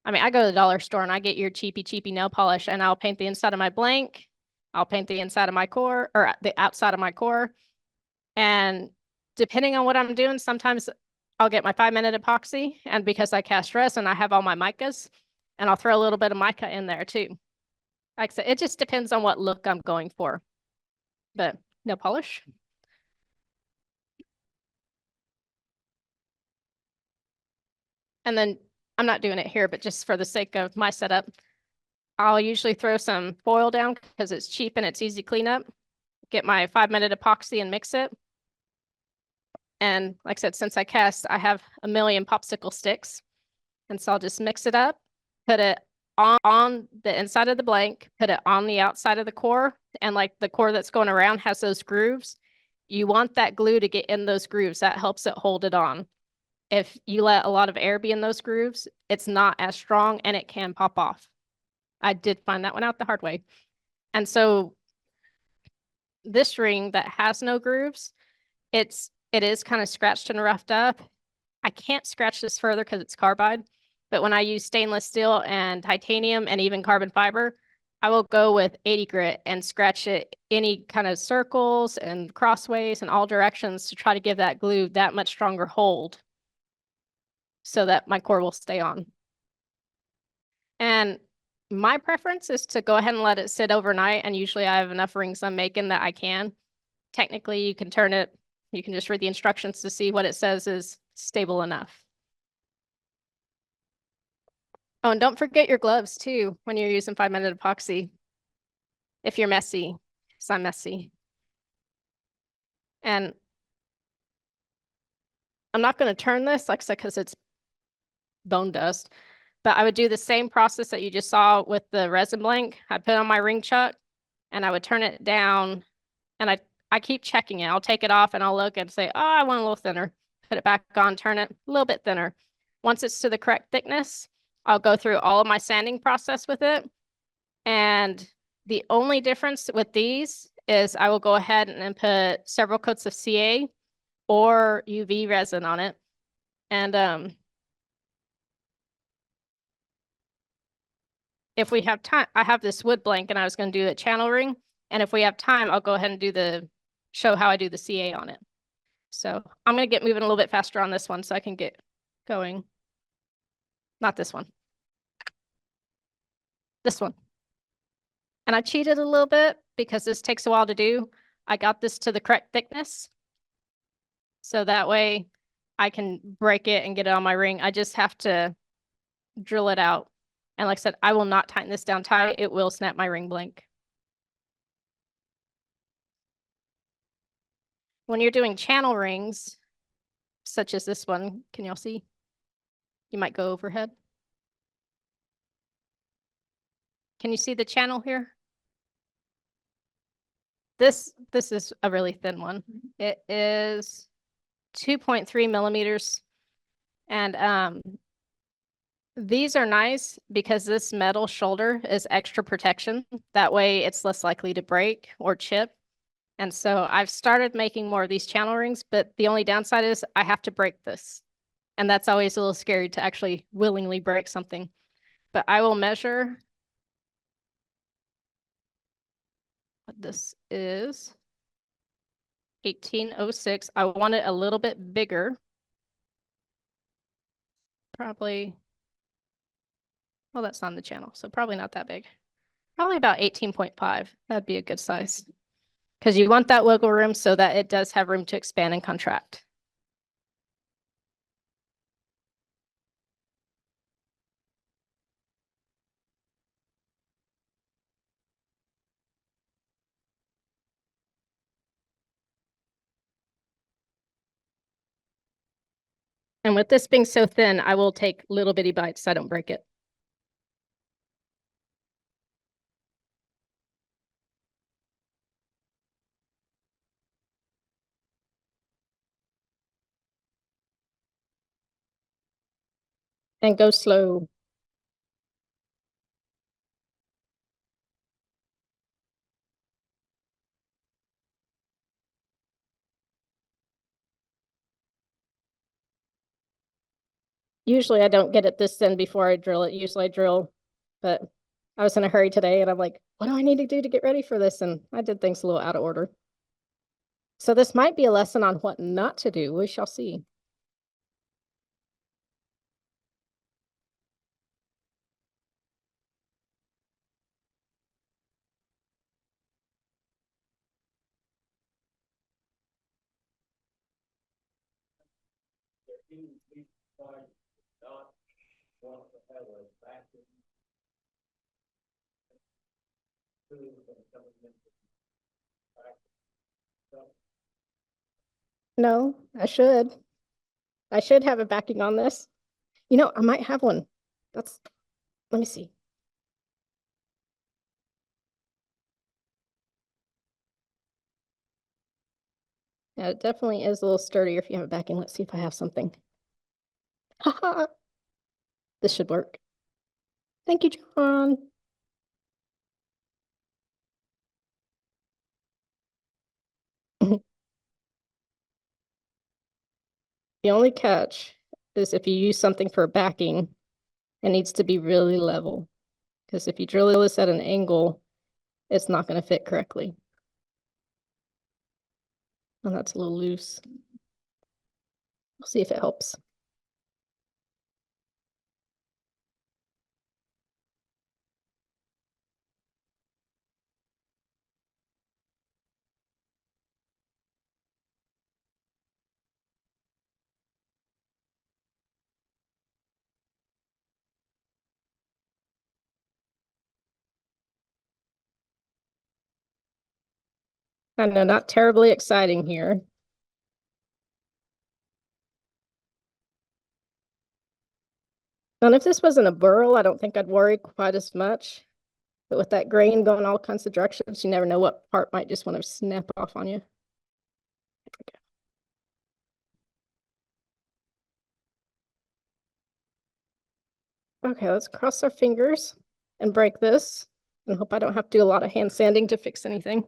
I mean, I go to the dollar store and I get your cheapy nail polish, and I'll paint the inside of my blank. I'll paint the inside of my core, or the outside of my core. And depending on what I'm doing, sometimes I'll get my 5-minute epoxy. And because I cast resin, I have all my micas, and I'll throw a little bit of mica in there too. Like I said, it just depends on what look I'm going for. But nail polish. And then I'm not doing it here, but just for the sake of my setup, I'll usually throw some foil down because it's cheap and it's easy cleanup. Get my 5-minute epoxy and mix it. And like I said, since I cast, I have a million popsicle sticks. And so I'll just mix it up, put it on the inside of the blank, put it on the outside of the core. And like the core that's going around has those grooves. You want that glue to get in those grooves. That helps it hold it on. If you let a lot of air be in those grooves, it's not as strong and it can pop off. I did find that one out the hard way. And so this ring that has no grooves, it is kind of scratched and roughed up. I can't scratch this further because it's carbide, but when I use stainless steel and titanium and even carbon fiber, I will go with 80 grit and scratch it any kind of circles and crossways and all directions to try to give that glue that much stronger hold so that my core will stay on. And my preference is to go ahead and let it sit overnight. And usually I have enough rings I'm making that I can. Technically, you can turn it. You can just read the instructions to see what it says is stable enough. Oh, and don't forget your gloves too when you're using 5-minute epoxy. If you're messy, because I'm messy. And I'm not going to turn this, like I said, because it's bone dust. But I would do the same process that you just saw with the resin blank. I'd put on my ring chuck and I would turn it down, and I keep checking it. I'll take it off and I'll look and say, oh, I want a little thinner. Put it back on, turn it a little bit thinner. Once it's to the correct thickness, I'll go through all of my sanding process with it. And the only difference with these is I will go ahead and put several coats of CA or UV resin on it. And if we have time, I have this wood blank and I was going to do a channel ring. And if we have time, I'll go ahead and show how I do the CA on it. So I'm going to get moving a little bit faster on this one so I can get going. Not this one. This one. And I cheated a little bit because this takes a while to do. I got this to the correct thickness. So that way I can break it and get it on my ring. I just have to drill it out. And like I said, I will not tighten this down tight. It will snap my ring blank. When you're doing channel rings, such as this one, can y'all see? You might go overhead. Can you see the channel here? This is a really thin one. It is 2.3 millimeters. And These are nice because this metal shoulder is extra protection. That way it's less likely to break or chip. And so I've started making more of these channel rings, but the only downside is I have to break this. And that's always a little scary to actually willingly break something. But I will measure what this is. 1806. I want it a little bit bigger. Probably, well, that's on the channel, so probably not that big. Probably about 18.5. That'd be a good size. Because you want that wiggle room so that it does have room to expand and contract. And with this being so thin, I will take little bitty bites so I don't break it. And go slow. Usually I don't get it this thin before I drill it. Usually I drill, but I was in a hurry today and I'm like, what do I need to do to get ready for this? And I did things a little out of order. So this might be a lesson on what not to do. We shall see. No, I should. I should have a backing on this. You know, I might have one. Let me see. Yeah, it definitely is a little sturdier if you have a backing. Let's see if I have something. Haha, this should work. Thank you, John. The only catch is if you use something for backing, it needs to be really level. Because if you drill this at an angle, it's not going to fit correctly. And that's a little loose. We'll see if it helps. I know, not terribly exciting here. And if this wasn't a burl, I don't think I'd worry quite as much. But with that grain going all kinds of directions, you never know what part might just want to snap off on you. Okay, let's cross our fingers and break this and hope I don't have to do a lot of hand sanding to fix anything.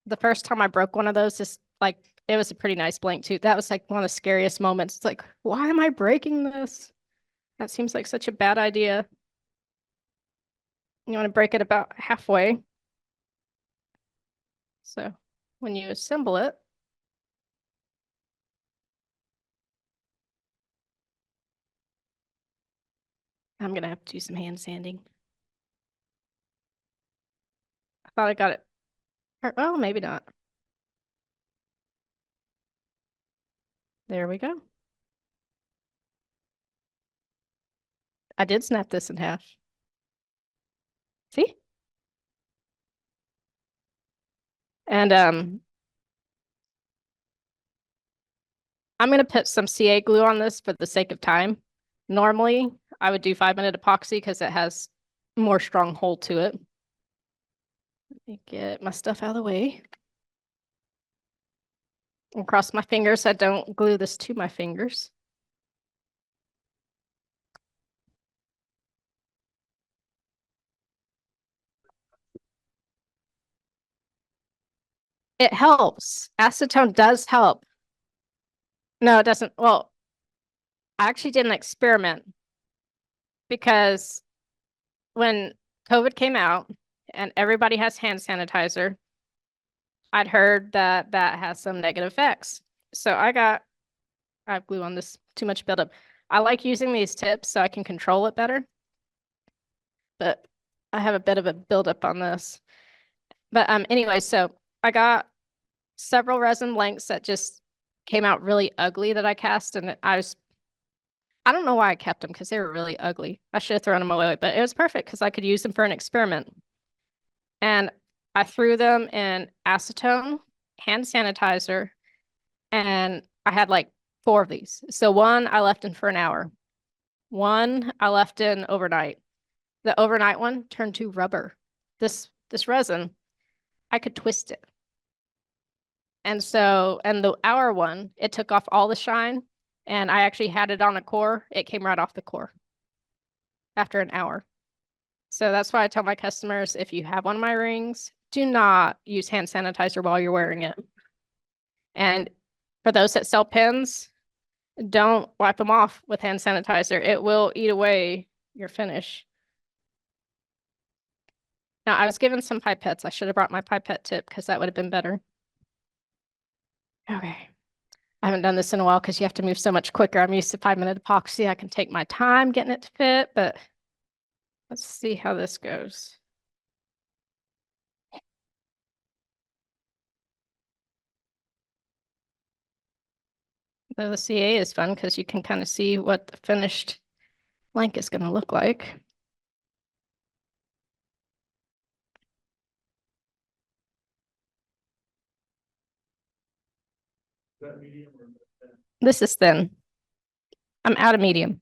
The first time I broke one of those, it was a pretty nice blank tooth. That was like one of the scariest moments. It's like, why am I breaking this? That seems like such a bad idea. You want to break it about halfway. So when you assemble it, I'm gonna have to do some hand sanding. I thought I got it. Well, maybe not. There we go. I did snap this in half. See? And I'm going to put some CA glue on this for the sake of time. Normally, I would do 5-minute epoxy because it has more strong hold to it. Let me get my stuff out of the way. And cross my fingers I don't glue this to my fingers. It helps. Acetone does help. No, it doesn't. Well, I actually did an experiment because when COVID came out and everybody has hand sanitizer, I'd heard that that has some negative effects. So I have glue on this, too much buildup. I like using these tips so I can control it better, but I have a bit of a buildup on this. But anyway, so I got several resin blanks that just came out really ugly that I cast, and I don't know why I kept them because they were really ugly. I should have thrown them away, but it was perfect because I could use them for an experiment. And I threw them in acetone, hand sanitizer, and I had like 4 of these. So one I left in for an hour. One I left in overnight. The overnight one turned to rubber. This resin, I could twist it. And the hour one, it took off all the shine, and I actually had it on a core. It came right off the core after an hour. So that's why I tell my customers, if you have one of my rings, do not use hand sanitizer while you're wearing it. And for those that sell pins, don't wipe them off with hand sanitizer. It will eat away your finish. Now, I was given some pipettes. I should have brought my pipette tip because that would have been better. Okay. I haven't done this in a while because you have to move so much quicker. I'm used to 5-minute epoxy. I can take my time getting it to fit, but let's see how this goes. The CA is fun because you can kind of see what the finished blank is going to look like. This is thin. I'm out of medium.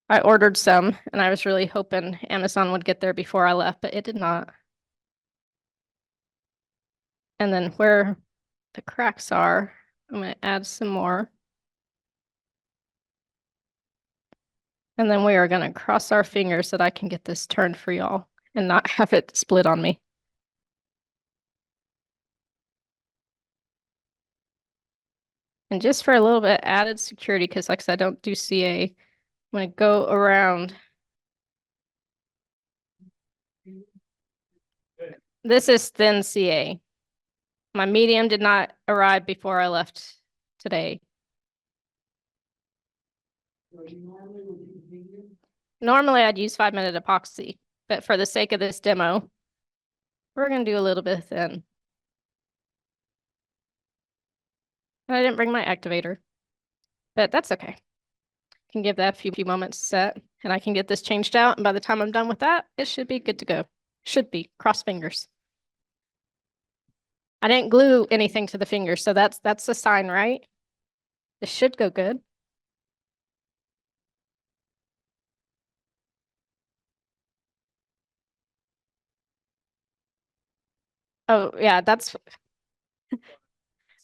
I ordered some and I was really hoping Amazon would get there before I left, but it did not. And then where the cracks are, I'm going to add some more. And then we are going to cross our fingers that I can get this turned for y'all and not have it split on me. And just for a little bit added security, because like I said, I don't do CA, I'm going to go around. This is thin CA. My medium did not arrive before I left today. Normally I'd use 5-minute epoxy, but for the sake of this demo, we're going to do a little bit thin. I didn't bring my activator, but that's okay. I can give that a few moments to set, and I can get this changed out, and by the time I'm done with that, it should be good to go. Should be. Cross fingers. I didn't glue anything to the fingers, so that's a sign, right? This should go good. Oh, yeah, that's...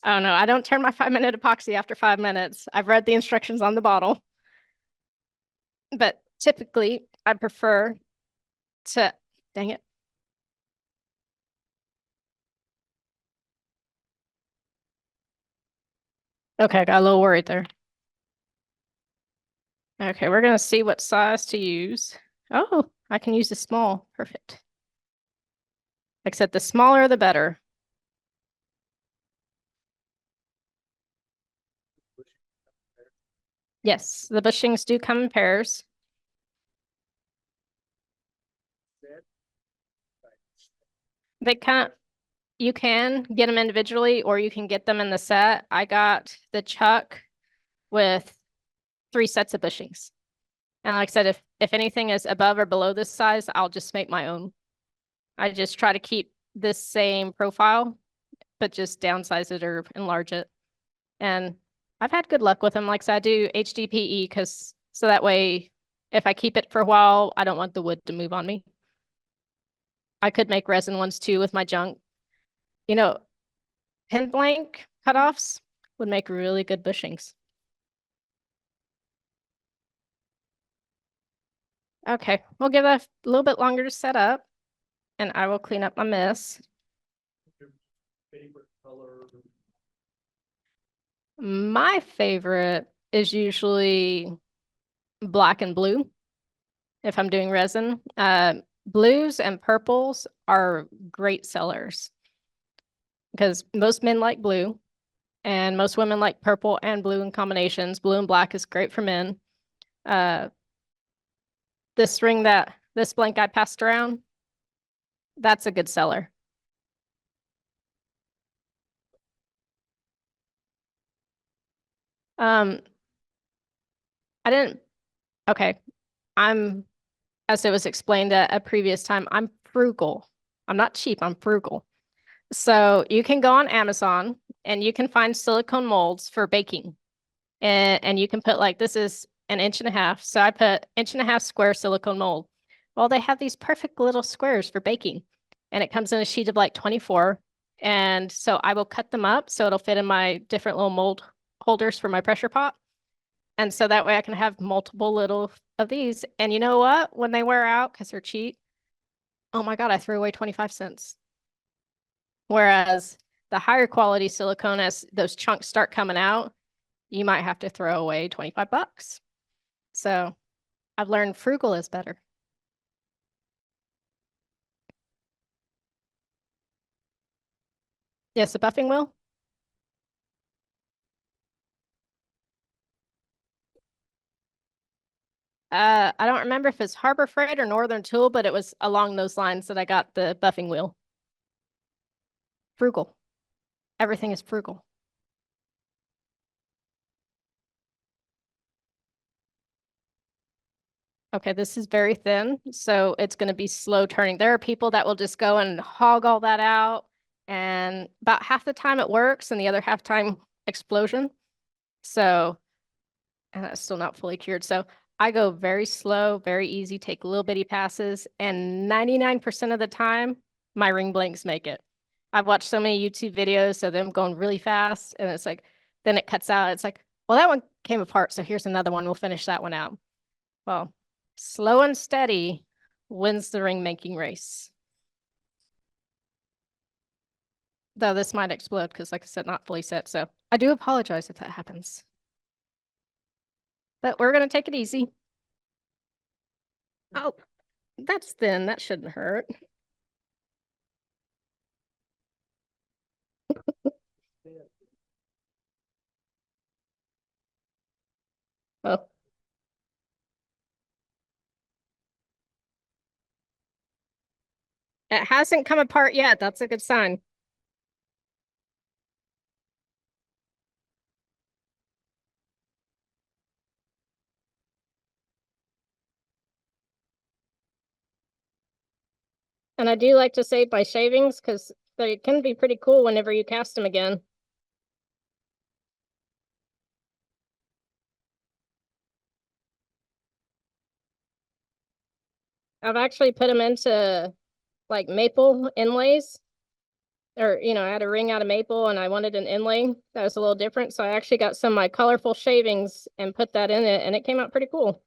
Oh, no, I don't turn my 5-minute epoxy after 5 minutes. I've read the instructions on the bottle. But typically, I prefer to... Dang it. Okay, I got a little worried there. Okay, we're going to see what size to use. Oh, I can use a small. Perfect. Like I said, the smaller, the better. Yes, the bushings do come in pairs. They you can get them individually or you can get them in the set. I got the chuck with 3 sets of bushings. And like I said, if anything is above or below this size, I'll just make my own. I just try to keep this same profile, but just downsize it or enlarge it. And I've had good luck with them. Like I said, I do HDPE because so that way, if I keep it for a while, I don't want the wood to move on me. I could make resin ones too with my junk. You know, pin blank, cutoffs would make really good bushings. Okay, we'll give that a little bit longer to set up, and I will clean up my mess. Favorite color? My favorite is usually black and blue if I'm doing resin. Blues and purples are great sellers because most men like blue and most women like purple and blue in combinations. Blue and black is great for men. Uh, this blank I passed around, that's a good seller. Um, I didn't, okay. As it was explained at a previous time, I'm frugal. I'm not cheap, I'm frugal. So you can go on Amazon and you can find silicone molds for baking. And you can put like, this is an inch and a half. So I put inch and a half square silicone mold. Well, they have these perfect little squares for baking. And it comes in a sheet of like 24. And so I will cut them up so it'll fit in my different little mold holders for my pressure pot. And so that way I can have multiple little of these. And you know what? When they wear out, because they're cheap, oh my God, I threw away 25 cents. Whereas the higher quality silicone, as those chunks start coming out, you might have to throw away 25 bucks. So I've learned frugal is better. Yes, the buffing wheel. I don't remember if it's Harbor Freight or Northern Tool, but it was along those lines that I got the buffing wheel. Frugal. Everything is frugal. Okay, this is very thin, so it's going to be slow turning. There are people that will just go and hog all that out, and about half the time it works, and the other half time explosion. So, and that's still not fully cured. So I go very slow, very easy, take little bitty passes, and 99% of the time, my ring blanks make it. I've watched so many YouTube videos of them going really fast, and it's like, then it cuts out. It's like, well, that one came apart, so here's another one. We'll finish that one out. Well, slow and steady wins the ring making race. Though this might explode because, like I said, not fully set. So I do apologize if that happens. But we're going to take it easy. Oh, that's thin. That shouldn't hurt. Oh. It hasn't come apart yet. That's a good sign. And I do like to save my shavings because they can be pretty cool whenever you cast them again. I've actually put them into like maple inlays, or I had a ring out of maple and I wanted an inlay that was a little different. So I actually got some of my colorful shavings and put that in it, and it came out pretty cool.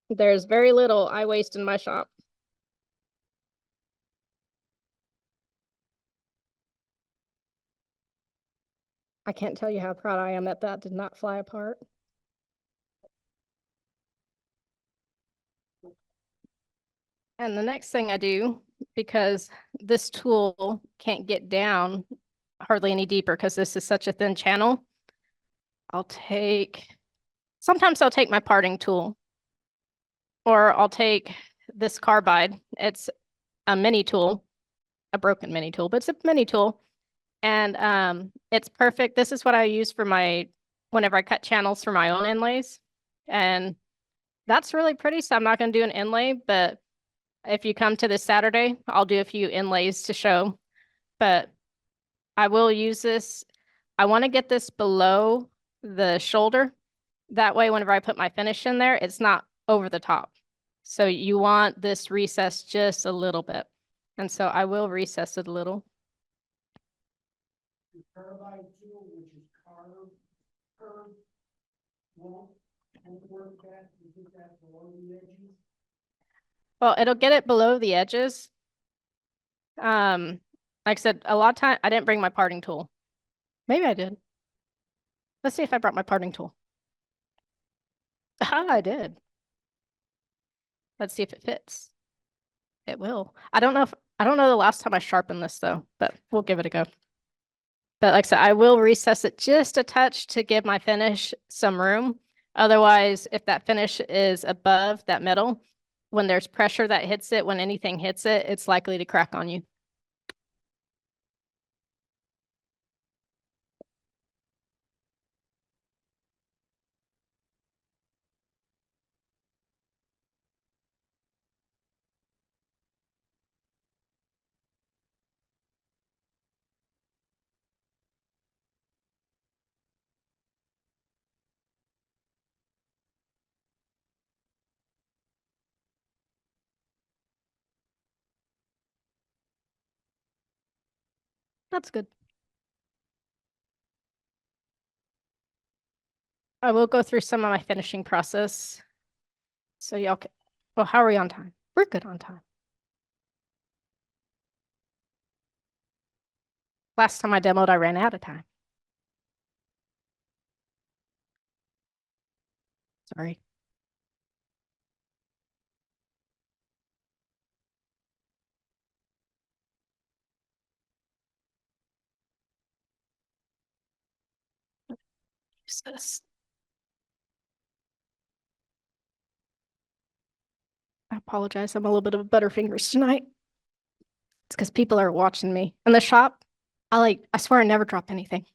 There's very little I waste in my shop. I can't tell you how proud I am that that did not fly apart. And the next thing I do, because this tool can't get down hardly any deeper because this is such a thin channel, sometimes I'll take my parting tool, or I'll take this carbide. It's a mini tool, a broken mini tool, but it's a mini tool. And it's perfect. This is what I use for whenever I cut channels for my own inlays. And that's really pretty. So I'm not going to do an inlay, but if you come to this Saturday, I'll do a few inlays to show. But I will use this. I want to get this below the shoulder. That way, whenever I put my finish in there, it's not over the top. So you want this recessed just a little bit. And so I will recess it a little. Well, it'll get it below the edges. Like I said, a lot of time I didn't bring my parting tool. Maybe I did. Let's see if I brought my parting tool. Ah, I did. Let's see if it fits. It will. I don't know the last time I sharpened this though, but we'll give it a go. But like I said, I will recess it just a touch to give my finish some room. Otherwise, if that finish is above that middle, when there's pressure that hits it, when anything hits it, it's likely to crack on you. That's good. I will go through some of my finishing process. So y'all can, well, how are we on time? We're good on time. Last time I demoed, I ran out of time. Sorry. Use this. I apologize. I'm a little bit of a butterfingers tonight. It's because people are watching me. In the shop, I swear I never drop anything.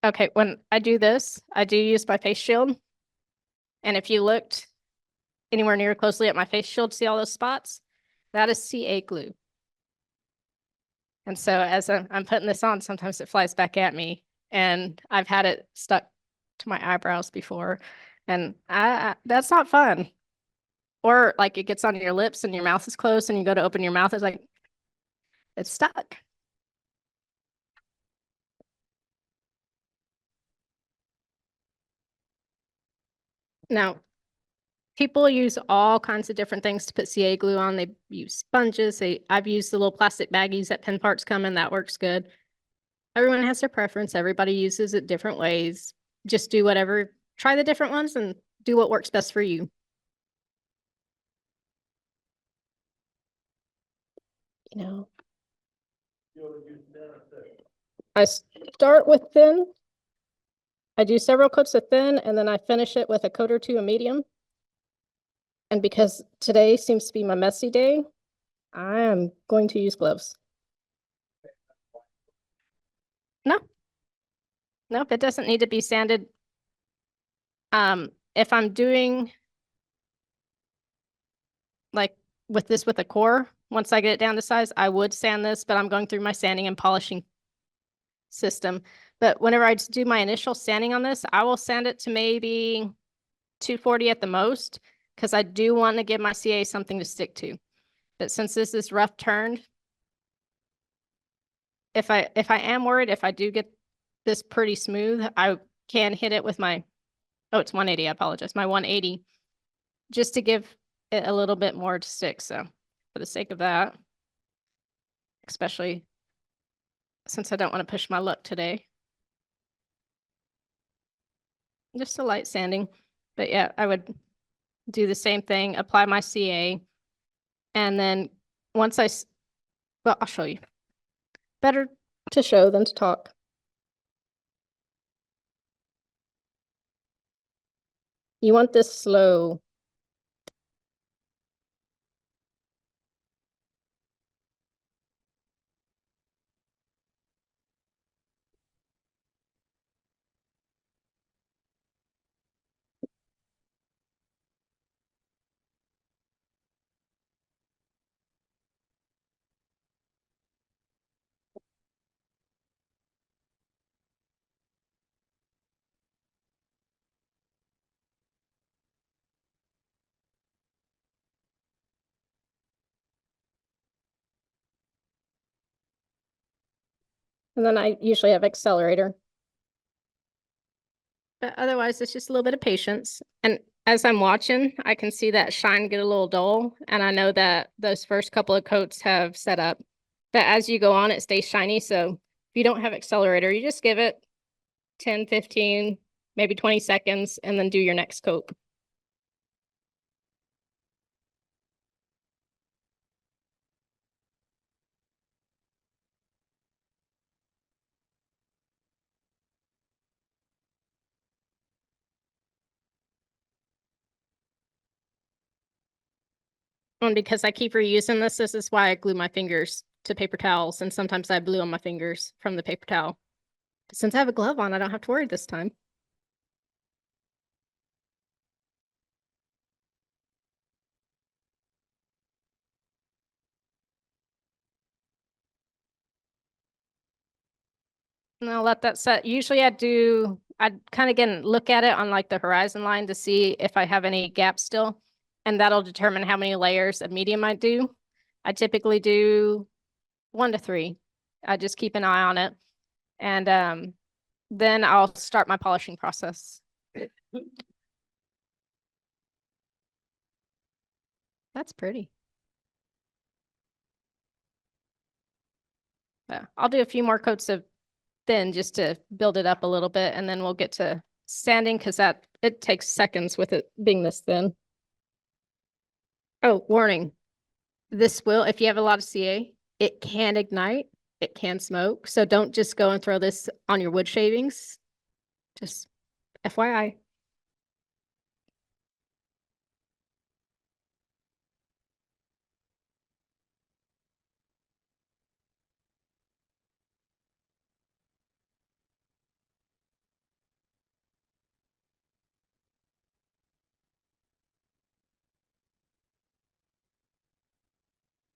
Okay, when I do this, I do use my face shield. And if you looked anywhere near closely at my face shield, see all those spots? That is CA glue. And so as I'm putting this on, sometimes it flies back at me. And I've had it stuck to my eyebrows before. And that's not fun. Or like it gets on your lips and your mouth is closed and you go to open your mouth, it's like, it's stuck. Now, people use all kinds of different things to put CA glue on. They use sponges. I've used the little plastic baggies that pen parts come in. That works good. Everyone has their preference. Everybody uses it different ways. Just do whatever, try the different ones and do what works best for you. You know, I start with thin. I do several coats of thin and then I finish it with a coat or two of medium. And because today seems to be my messy day, I am going to use gloves. No, nope, it doesn't need to be sanded. If I'm doing like with a core, once I get it down to size, I would sand this, but I'm going through my sanding and polishing system. But whenever I do my initial sanding on this, I will sand it to maybe 240 at the most, because I do want to give my CA something to stick to. But since this is rough turned, if I am worried, if I do get this pretty smooth, I can hit it with my, oh, it's 180, I apologize, my 180, just to give it a little bit more to stick. So for the sake of that, especially since I don't want to push my luck today, just a light sanding. But yeah, I would do the same thing, apply my CA, and then once well, I'll show you. Better to show than to talk. You want this slow. And then I usually have accelerator. But otherwise, it's just a little bit of patience. And as I'm watching, I can see that shine get a little dull. And I know that those first couple of coats have set up. But as you go on, it stays shiny. So if you don't have accelerator, you just give it 10, 15, maybe 20 seconds, and then do your next coat. And because I keep reusing this is why I glue my fingers to paper towels. And sometimes I blew on my fingers from the paper towel. But since I have a glove on, I don't have to worry this time. And I'll let that set. Usually I'd kind of again look at it on like the horizon line to see if I have any gaps still. And that'll determine how many layers of medium I do. I typically do 1 to 3. I just keep an eye on it. And then I'll start my polishing process. That's pretty. Yeah, I'll do a few more coats of thin just to build it up a little bit, and then we'll get to sanding because it takes seconds with it being this thin. Oh, warning. This will, if you have a lot of CA, it can ignite, it can smoke. So don't just go and throw this on your wood shavings. Just FYI.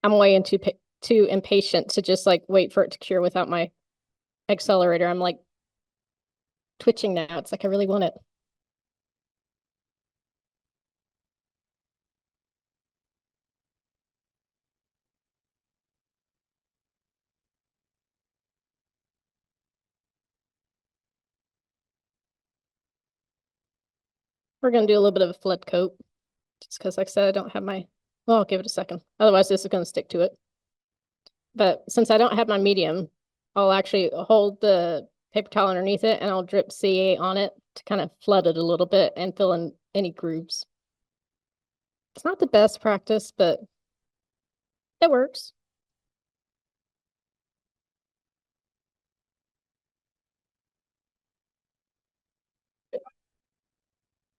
I'm way too impatient to just like wait for it to cure without my accelerator. I'm like twitching now. It's like I really want it. We're gonna do a little bit of a flood coat just because, like I said, I don't have my. Well, I'll give it a second. Otherwise, this is gonna stick to it. But since I don't have my medium, I'll actually hold the paper towel underneath it and I'll drip CA on it to kind of flood it a little bit and fill in any grooves. It's not the best practice, but it works.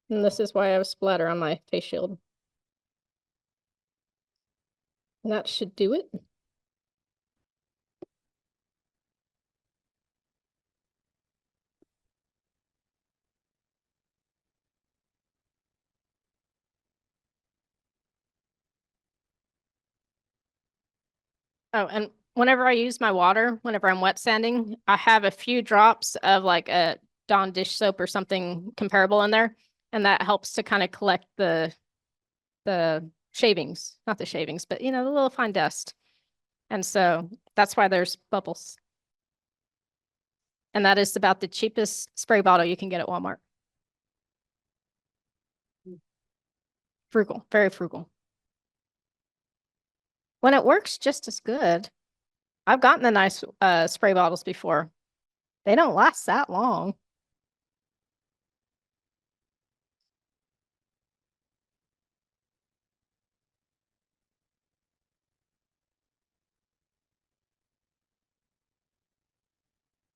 And this is why I have splatter on my face shield. And that should do it. Oh, and whenever I use my water, whenever I'm wet sanding, I have a few drops of like a Dawn dish soap or something comparable in there. And that helps to kind of collect the shavings, not the shavings, but the little fine dust. And so that's why there's bubbles. And that is about the cheapest spray bottle you can get at Walmart. Frugal, very frugal. When it works just as good. I've gotten the nice spray bottles before. They don't last that long.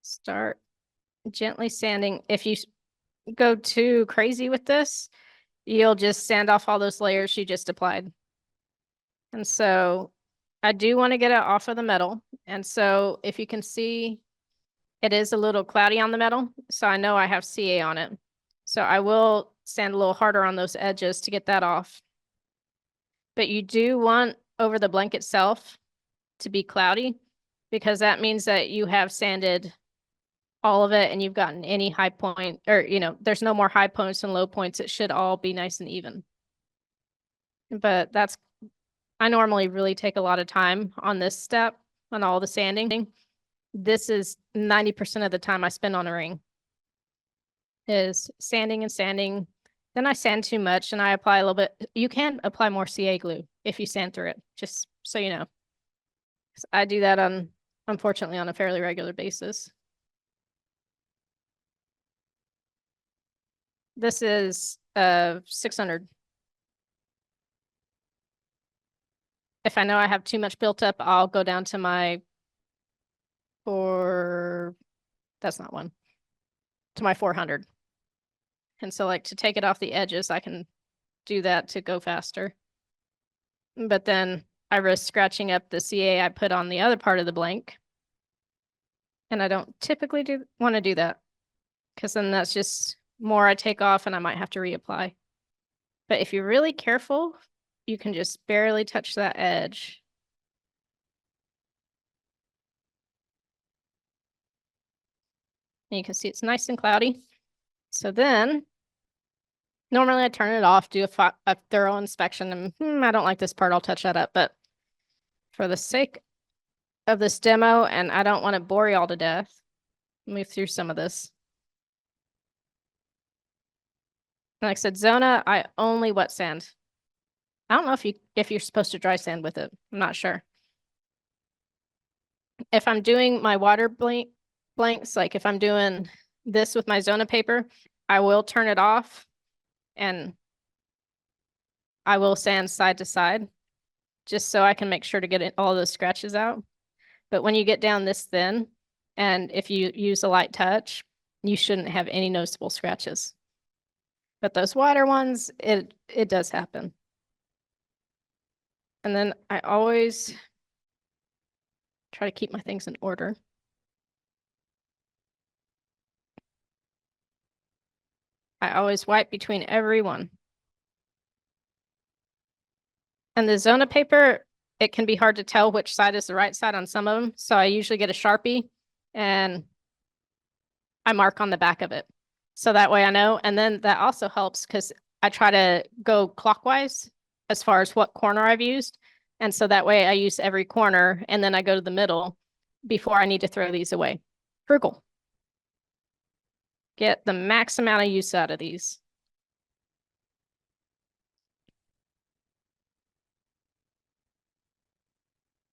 Start gently sanding. If you go too crazy with this, you'll just sand off all those layers you just applied. And so I do want to get it off of the metal. And so if you can see, it is a little cloudy on the metal. So I know I have CA on it. So I will sand a little harder on those edges to get that off. But you do want over the blank itself to be cloudy because that means that you have sanded all of it and you've gotten any high point or, there's no more high points and low points. It should all be nice and even. But I normally really take a lot of time on this step on all the sanding this is 90% of the time I spend on a ring, is sanding and sanding. Then I sand too much and I apply a little bit. You can apply more CA glue if you sand through it, just so you know. I do that unfortunately on a fairly regular basis. This is 600. If I know I have too much built up, I'll go down to my that's not one, to my 400. And so like to take it off the edges, I can do that to go faster. But then I risk scratching up the CA I put on the other part of the blank. And I don't typically want to do that because then that's just more I take off and I might have to reapply. But if you're really careful, you can just barely touch that edge. And you can see it's nice and cloudy. So then normally I turn it off, do a thorough inspection, and I don't like this part, I'll touch that up. But for the sake of this demo, and I don't want to bore you all to death, move through some of this. And like I said, Zona, I only wet sand. I don't know if you're supposed to dry sand with it. I'm not sure. If I'm doing my water blanks, like if I'm doing this with my Zona paper, I will turn it off and I will sand side to side just so I can make sure to get all those scratches out. But when you get down this thin, and if you use a light touch, you shouldn't have any noticeable scratches. But those water ones, it does happen. And then I always try to keep my things in order. I always wipe between every one. And the Zona paper, it can be hard to tell which side is the right side on some of them. So I usually get a Sharpie and I mark on the back of it. So that way I know. And then that also helps because I try to go clockwise as far as what corner I've used. And so that way I use every corner and then I go to the middle before I need to throw these away. Frugal. Get the max amount of use out of these.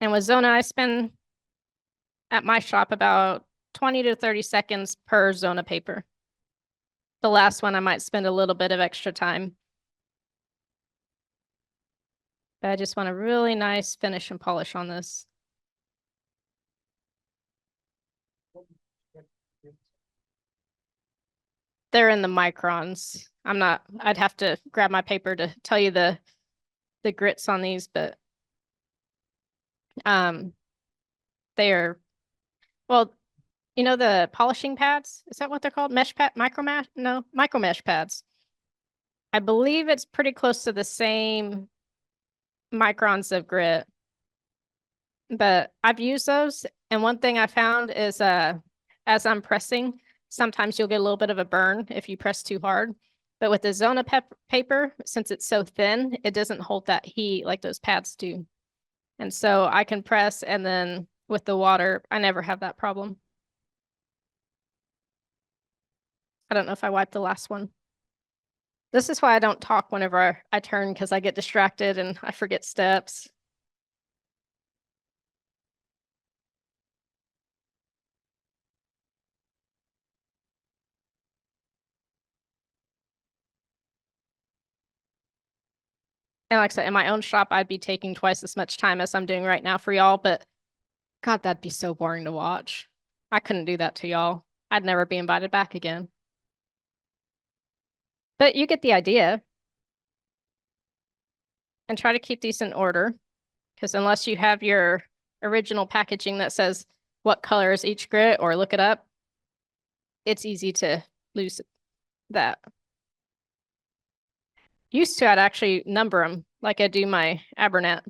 And with Zona, I spend at my shop about 20 to 30 seconds per Zona paper. The last one, I might spend a little bit of extra time. But I just want a really nice finish and polish on this. They're in the microns. I'd have to grab my paper to tell you the grits on these, but they are, well, you know, the polishing pads, is that what they're called? Mesh pad, micro mesh pads. I believe it's pretty close to the same microns of grit, but I've used those. And one thing I found is, as I'm pressing, sometimes you'll get a little bit of a burn if you press too hard. But with the Zona paper, since it's so thin, it doesn't hold that heat like those pads do. And so I can press, and then with the water, I never have that problem. I don't know if I wiped the last one. This is why I don't talk whenever I turn, because I get distracted and I forget steps. And like I said, in my own shop, I'd be taking twice as much time as I'm doing right now for y'all, but God, that'd be so boring to watch. I couldn't do that to y'all. I'd never be invited back again. But you get the idea. And try to keep these in order, because unless you have your original packaging that says what color is each grit or look it up, it's easy to lose that. Used to, I'd actually number them like I do my Abernet.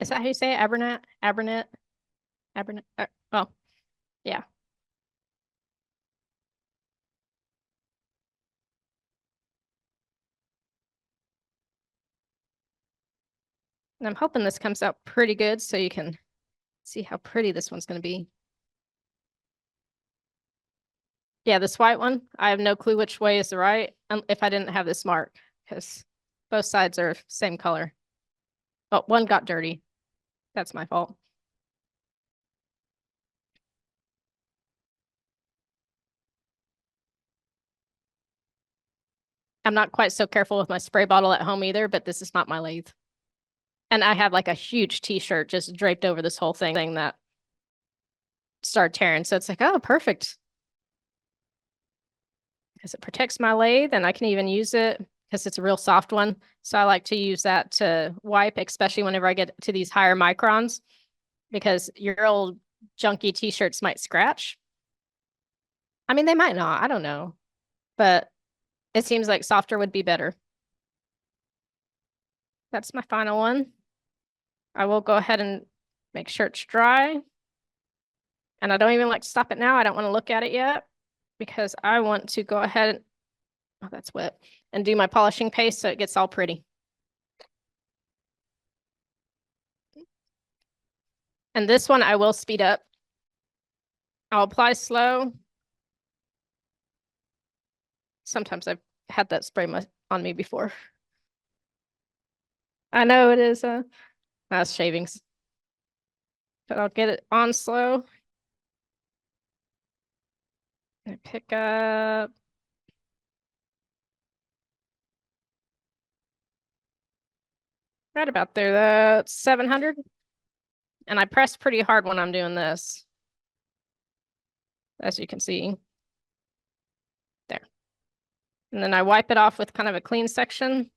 Is that how you say it? Abernet? Abernet? Abernet? Oh, yeah. And I'm hoping this comes out pretty good so you can See how pretty this one's going to be. Yeah, this white one, I have no clue which way is the right if I didn't have this mark, because both sides are same color. Oh, one got dirty. That's my fault. I'm not quite so careful with my spray bottle at home either, but this is not my lathe. And I have like a huge t-shirt just draped over this whole thing that started tearing. So it's like, oh, perfect. Because it protects my lathe and I can even use it because it's a real soft one. So I like to use that to wipe, especially whenever I get to these higher microns, because your old junky t-shirts might scratch. I mean, they might not, I don't know, but it seems like softer would be better. That's my final one. I will go ahead and make sure it's dry. And I don't even like to stop it now. I don't want to look at it yet because I want to go ahead, oh, that's wet, and do my polishing paste so it gets all pretty. And this one I will speed up. I'll apply slow. Sometimes I've had that spray on me before. I know it is that's shavings. But I'll get it on slow. And pick up. Right about there, that's 700. And I press pretty hard when I'm doing this, as you can see. There. And then I wipe it off with kind of a clean section.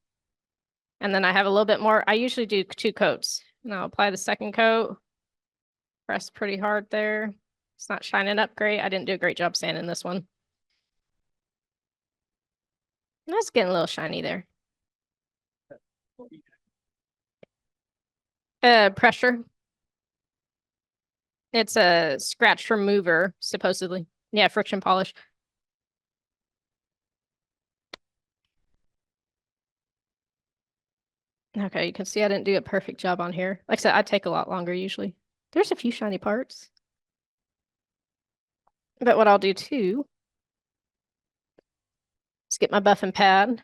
And then I have a little bit more. I usually do 2 coats. And I'll apply the second coat. Press pretty hard there. It's not shining up great. I didn't do a great job sanding this one. That's getting a little shiny there. Pressure. It's a scratch remover, supposedly. Yeah, friction polish. Okay, you can see I didn't do a perfect job on here. Like I said, I take a lot longer usually. There's a few shiny parts. But what I'll do too is get my buffing pad.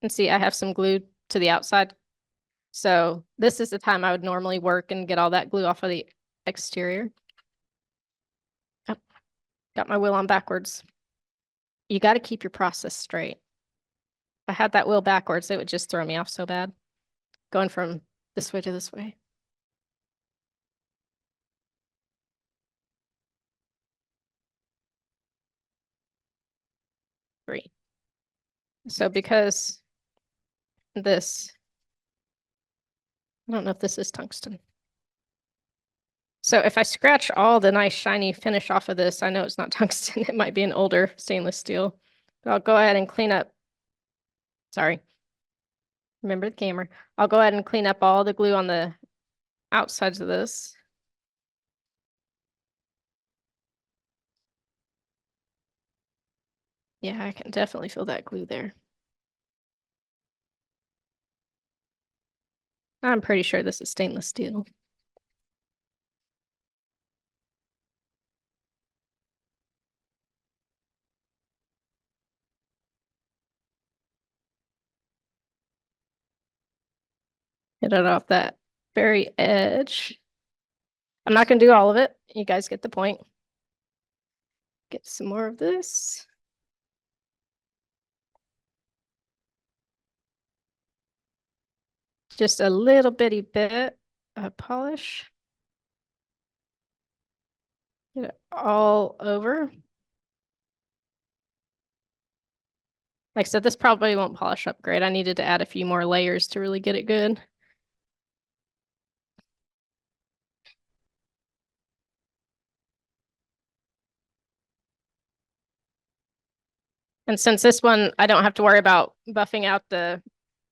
And see, I have some glue to the outside. So this is the time I would normally work and get all that glue off of the exterior. Oh, got my wheel on backwards. You got to keep your process straight. If I had that wheel backwards, it would just throw me off so bad. Going from this way to this way. Three. So because this, I don't know if this is tungsten. So if I scratch all the nice shiny finish off of this, I know it's not tungsten. It might be an older stainless steel. But I'll go ahead and clean up. Sorry. Remember the camera. I'll go ahead and clean up all the glue on the outsides of this. Yeah, I can definitely feel that glue there. I'm pretty sure this is stainless steel. Get it off that very edge. I'm not going to do all of it. You guys get the point. Get some more of this. Just a little bitty bit of polish. Get it all over. Like I said, this probably won't polish up great. I needed to add a few more layers to really get it good. And since this one, I don't have to worry about buffing out the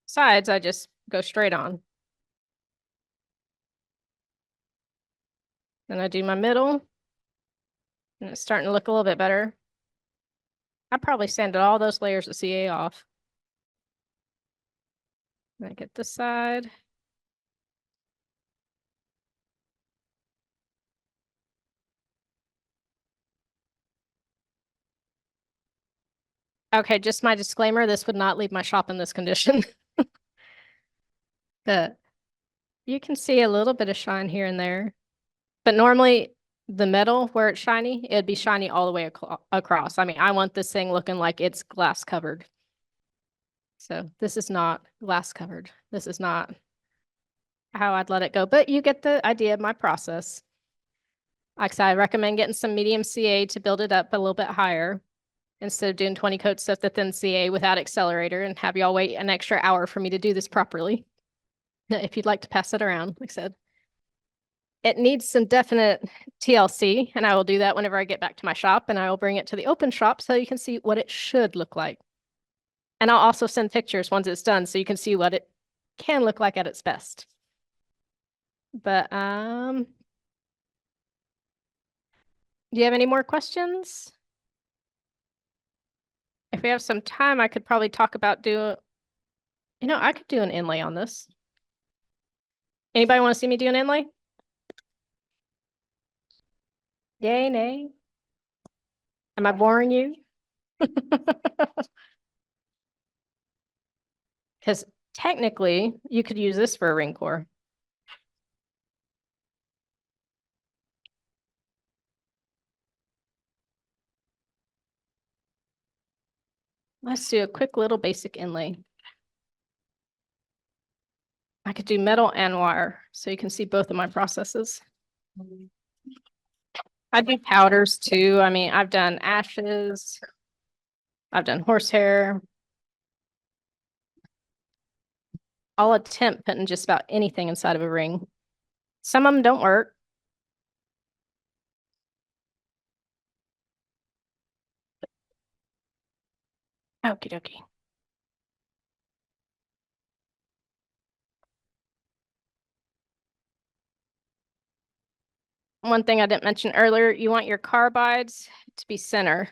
sides, I just go straight on. Then I do my middle, and it's starting to look a little bit better. I probably sanded all those layers of CA off. And I get this side. Okay, just my disclaimer, this would not leave my shop in this condition. But you can see a little bit of shine here and there. But normally the metal where it's shiny, it'd be shiny all the way across. I mean, I want this thing looking like it's glass covered. So this is not glass covered. This is not how I'd let it go, but you get the idea of my process. Like I said, I recommend getting some medium CA to build it up a little bit higher instead of doing 20 coats of the thin CA without accelerator and have y'all wait an extra hour for me to do this properly. If you'd like to pass it around, like I said. It needs some definite TLC, and I will do that whenever I get back to my shop, and I will bring it to the open shop so you can see what it should look like. And I'll also send pictures once it's done so you can see what it can look like at its best. But do you have any more questions? If we have some time, I could probably talk about I could do an inlay on this. Anybody want to see me do an inlay? Yay, nay? Am I boring you? Because technically, you could use this for a ring core. Let's do a quick little basic inlay. I could do metal and wire, so you can see both of my processes. I do powders too. I mean, I've done ashes. I've done horsehair. I'll attempt putting just about anything inside of a ring. Some of them don't work. Okie dokie. One thing I didn't mention earlier, you want your carbides to be center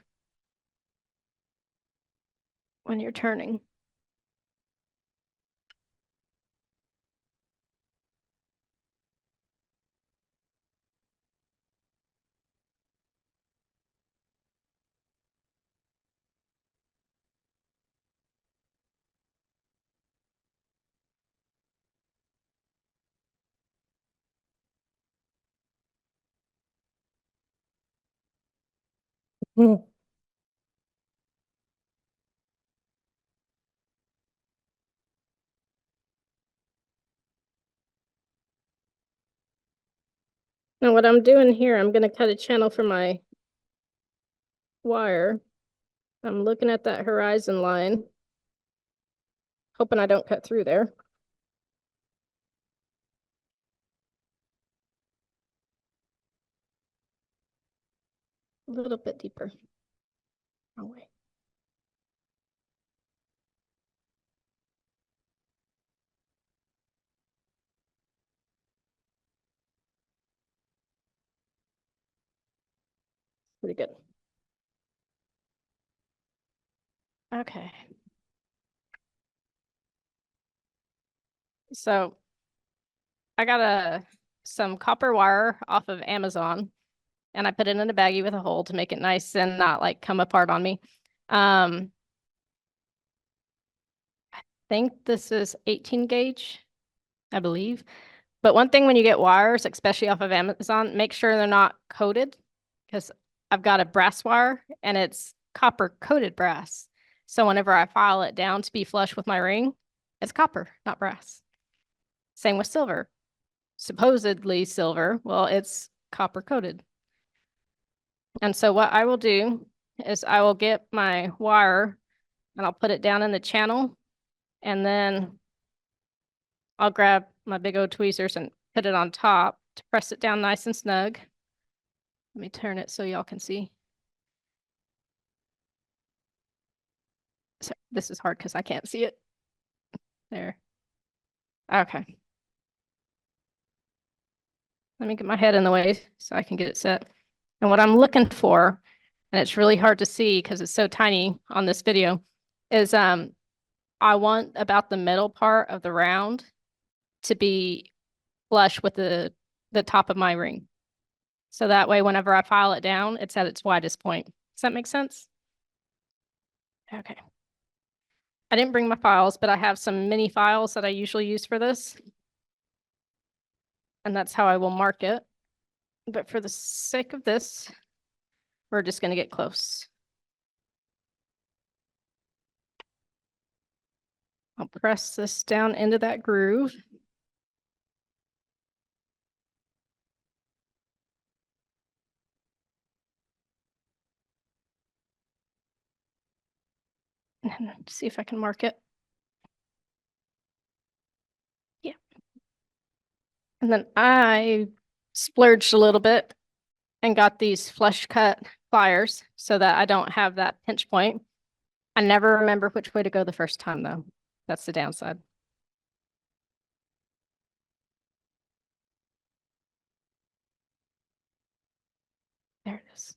when you're turning. And what I'm doing here, I'm going to cut a channel for my wire. I'm looking at that horizon line, hoping I don't cut through there. A little bit deeper. Wrong way. Pretty good. Okay. So I got some copper wire off of Amazon, and I put it in a baggie with a hole to make it nice and not like come apart on me. I think this is 18 gauge, I believe. But one thing when you get wires, especially off of Amazon, make sure they're not coated, because I've got a brass wire and it's copper coated brass. So whenever I file it down to be flush with my ring, it's copper, not brass. Same with silver. Supposedly silver, well, it's copper coated. And so what I will do is I will get my wire and I'll put it down in the channel, and then I'll grab my big old tweezers and put it on top to press it down nice and snug. Let me turn it so y'all can see. So this is hard because I can't see it. There. Okay. Let me get my head in the way so I can get it set. And what I'm looking for and it's really hard to see because it's so tiny on this video, is I want about the middle part of the round to be flush with the top of my ring. So that way, whenever I file it down, it's at its widest point. Does that make sense? Okay. I didn't bring my files, but I have some mini files that I usually use for this. And that's how I will mark it. But for the sake of this, we're just going to get close. I'll press this down into that groove. And see if I can mark it. Yeah. And then I splurged a little bit and got these flush cut pliers so that I don't have that pinch point. I never remember which way to go the first time though. That's the downside. There it is.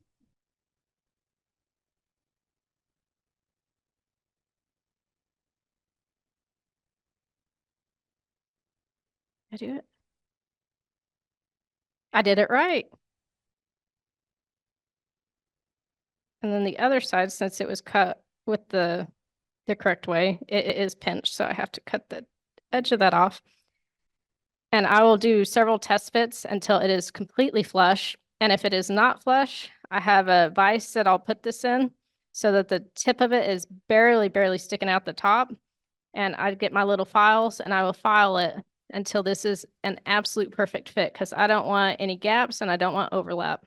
Did I do it? I did it right. And then the other side, since it was cut with the correct way, it is pinched. So I have to cut the edge of that off. And I will do several test fits until it is completely flush. And if it is not flush, I have a vise that I'll put this in so that the tip of it is barely sticking out the top. And I get my little files and I will file it until this is an absolute perfect fit because I don't want any gaps and I don't want overlap.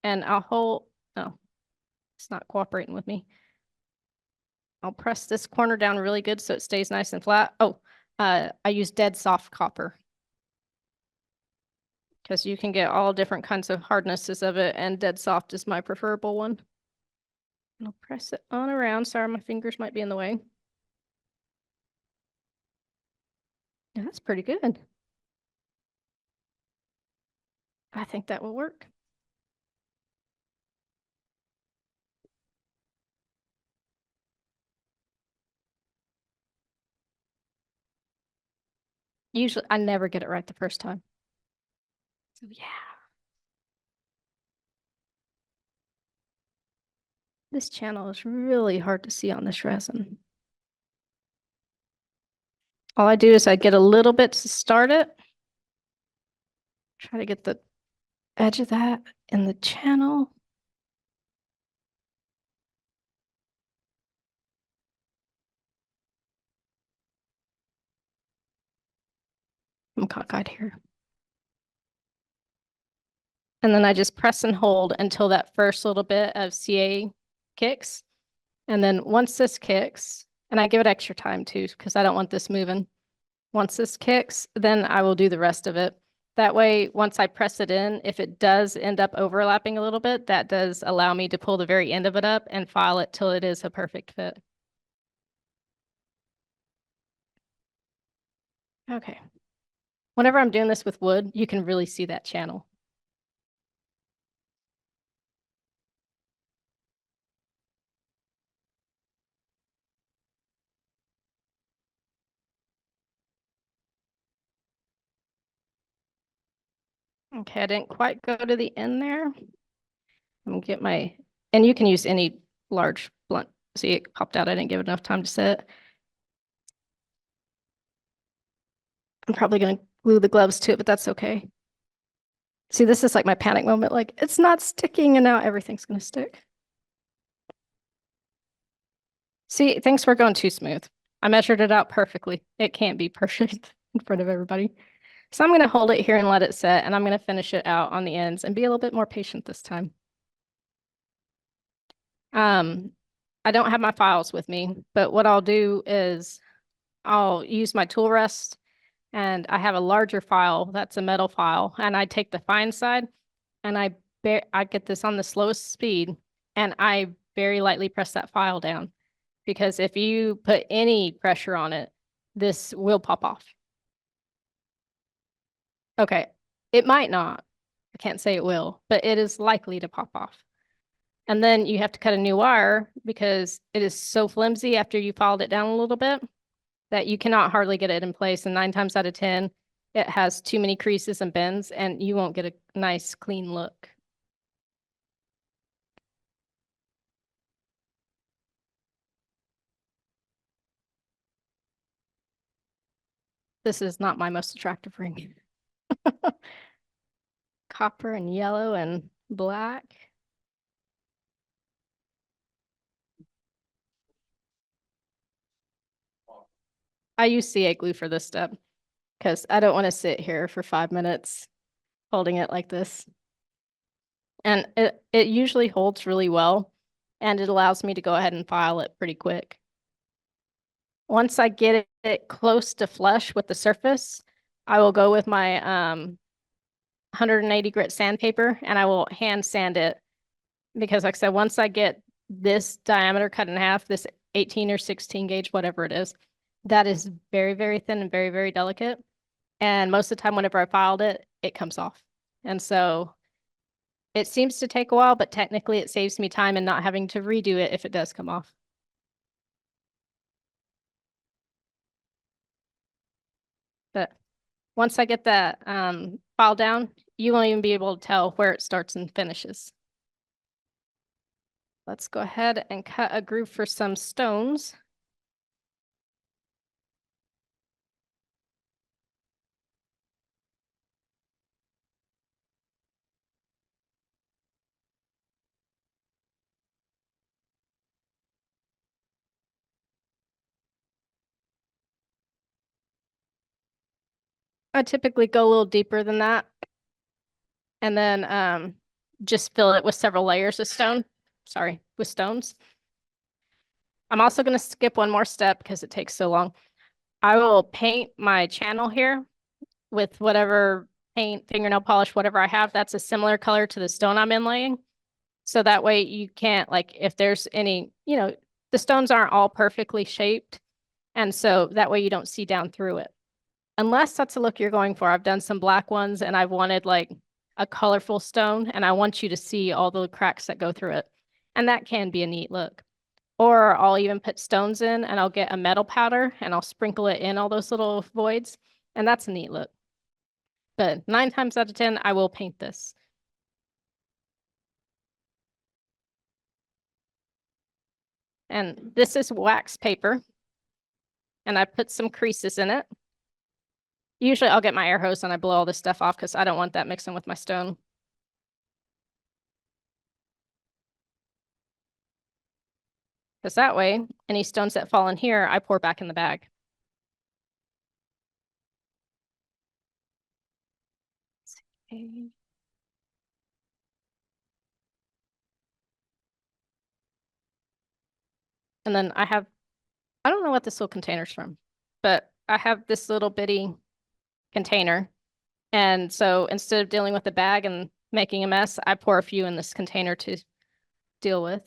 And I'll hold, oh, it's not cooperating with me. I'll press this corner down really good so it stays nice and flat. Oh, I use dead soft copper because you can get all different kinds of hardnesses of it, and dead soft is my preferable one. And I'll press it on around. Sorry, my fingers might be in the way. Yeah, that's pretty good. I think that will work. Usually, I never get it right the first time. So yeah. This channel is really hard to see on this resin. All I do is I get a little bit to start it. Try to get the edge of that in the channel. I'm cockeyed here. And then I just press and hold until that first little bit of CA kicks. And then once this kicks, and I give it extra time too, because I don't want this moving. Once this kicks, then I will do the rest of it. That way, once I press it in, if it does end up overlapping a little bit, that does allow me to pull the very end of it up and file it till it is a perfect fit. Okay. Whenever I'm doing this with wood, you can really see that channel. Okay, I didn't quite go to the end there. I'm gonna get my, and you can use any large blunt. See, it popped out. I didn't give it enough time to set. I'm probably gonna glue the gloves to it, but that's okay. See, this is like my panic moment. Like, it's not sticking, and now everything's gonna stick. See, things were going too smooth. I measured it out perfectly. It can't be perfect in front of everybody. So I'm gonna hold it here and let it set, and I'm gonna finish it out on the ends and be a little bit more patient this time. I don't have my files with me, but what I'll do is I'll use my tool rest, and I have a larger file that's a metal file, and I take the fine side and I get this on the slowest speed, and I very lightly press that file down, because if you put any pressure on it, this will pop off. Okay, it might not. I can't say it will, but it is likely to pop off. And then you have to cut a new wire because it is so flimsy after you filed it down a little bit that you cannot hardly get it in place. And 9 times out of 10, it has too many creases and bends and you won't get a nice clean look. This is not my most attractive ring. Copper and yellow and black. I use CA glue for this step because I don't want to sit here for 5 minutes holding it like this. And it usually holds really well and it allows me to go ahead and file it pretty quick. Once I get it close to flush with the surface, I will go with my 180 grit sandpaper and I will hand sand it because like I said, once I get this diameter cut in half, this 18 or 16 gauge, whatever it is, that is very, very thin and very, very delicate. And most of the time, whenever I filed it, it comes off. And so it seems to take a while, but technically it saves me time and not having to redo it if it does come off. But once I get that file down, you won't even be able to tell where it starts and finishes. Let's go ahead and cut a groove for some stones. I typically go a little deeper than that and then just fill it with several layers of stone. Sorry, with stones. I'm also going to skip one more step because it takes so long. I will paint my channel here with whatever paint, fingernail polish, whatever I have. That's a similar color to the stone I'm inlaying. So that way you can't, like, if there's any, the stones aren't all perfectly shaped. And so that way you don't see down through it. Unless that's the look you're going for. I've done some black ones and I've wanted like a colorful stone and I want you to see all the cracks that go through it. And that can be a neat look. Or I'll even put stones in and I'll get a metal powder and I'll sprinkle it in all those little voids. And that's a neat look. But 9 times out of 10, I will paint this. And this is wax paper. And I put some creases in it. Usually I'll get my air hose and I blow all this stuff off because I don't want that mixing with my stone. Because that way, any stones that fall in here, I pour back in the bag. Okay. And then I don't know what this little container's from, but I have this little bitty container. And so instead of dealing with the bag and making a mess, I pour a few in this container to deal with.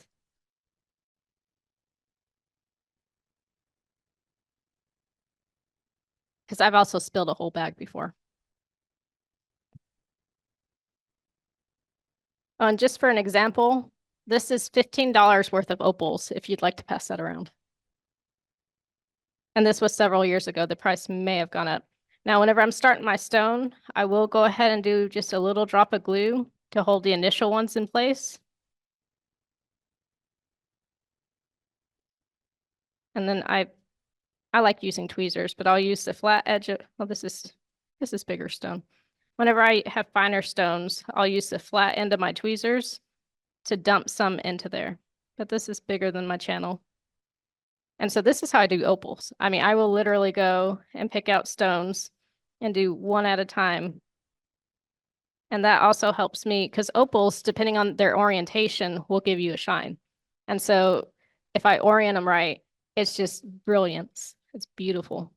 Because I've also spilled a whole bag before. Oh, and just for an example, this is $15 worth of opals if you'd like to pass that around. And this was several years ago. The price may have gone up. Now, whenever I'm starting my stone, I will go ahead and do just a little drop of glue to hold the initial ones in place. And then I like using tweezers, but I'll use the flat edge of, well, this is bigger stone. Whenever I have finer stones, I'll use the flat end of my tweezers to dump some into there. But this is bigger than my channel. And so this is how I do opals. I mean, I will literally go and pick out stones and do one at a time. And that also helps me because opals, depending on their orientation, will give you a shine. And so if I orient them right, it's just brilliance. It's beautiful.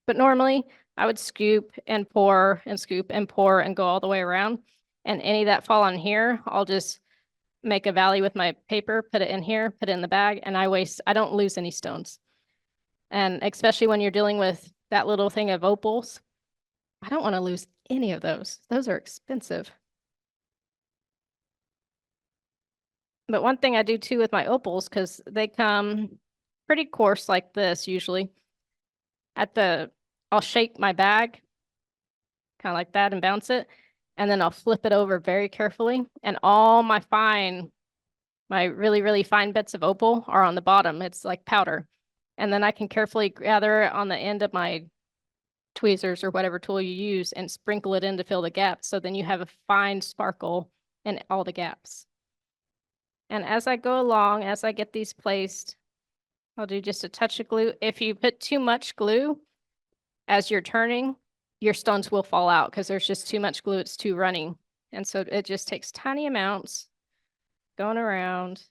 But normally I would scoop and pour and scoop and pour and go all the way around. And any that fall on here, I'll just make a valley with my paper, put it in here, put it in the bag, and I don't lose any stones. And especially when you're dealing with that little thing of opals, I don't want to lose any of those. Those are expensive. But one thing I do too with my opals, because they come pretty coarse like this usually. I'll shake my bag kind of like that and bounce it. And then I'll flip it over very carefully. And all my really, really fine bits of opal are on the bottom. It's like powder. And then I can carefully gather it on the end of my tweezers or whatever tool you use and sprinkle it in to fill the gaps. So then you have a fine sparkle in all the gaps. And as I go along, as I get these placed, I'll do just a touch of glue. If you put too much glue as you're turning, your stones will fall out because there's just too much glue. It's too running. And so it just takes tiny amounts going around.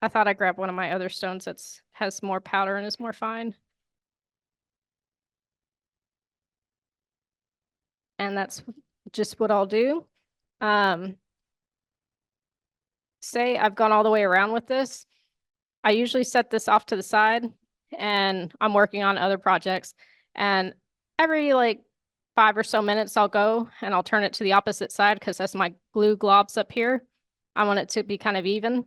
I thought I grabbed one of my other stones that's has more powder and is more fine. And that's just what I'll do. Say I've gone all the way around with this. I usually set this off to the side and I'm working on other projects. And every like 5 or so minutes, I'll go and I'll turn it to the opposite side because as my glue globs up here, I want it to be kind of even.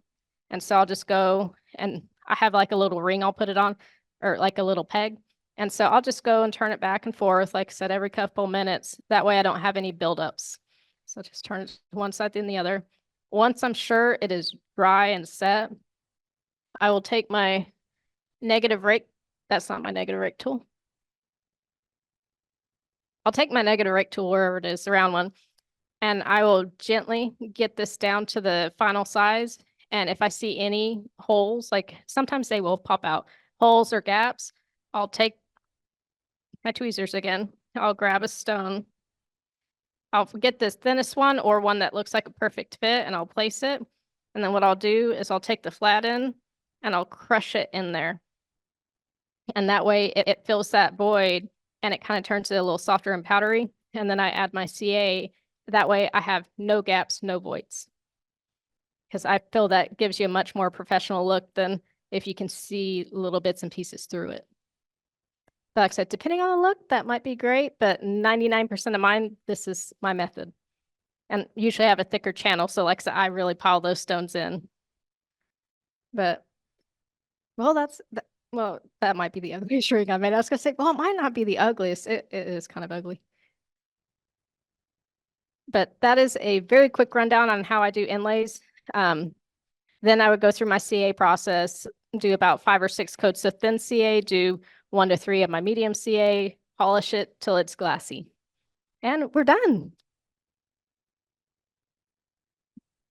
And so I'll just go and I have like a little ring I'll put it on or like a little peg. And so I'll just go and turn it back and forth, like I said, every couple minutes. That way I don't have any buildups. So just turn it to one side then the other. Once I'm sure it is dry and set, I will take my negative rake. That's not my negative rake tool. I'll take my negative rake tool wherever it is, the round one, and I will gently get this down to the final size. And if I see any holes, like sometimes they will pop out, holes or gaps, I'll take my tweezers again. I'll grab a stone. I'll get this thinnest one or one that looks like a perfect fit and I'll place it. And then what I'll do is I'll take the flat end and I'll crush it in there. And that way it fills that void and it kind of turns it a little softer and powdery. And then I add my CA. That way I have no gaps, no voids. Because I feel that gives you a much more professional look than if you can see little bits and pieces through it. But like I said, depending on the look, that might be great, but 99% of mine, this is my method. And usually I have a thicker channel, so like I said, I really pile those stones in. But, well, that might be the ugliest ring I made. I was gonna say, well, it might not be the ugliest. It is kind of ugly. But that is a very quick rundown on how I do inlays. Then I would go through my CA process, do about 5 or 6 coats of thin CA, do 1 to 3 of my medium CA, polish it till it's glassy. And we're done.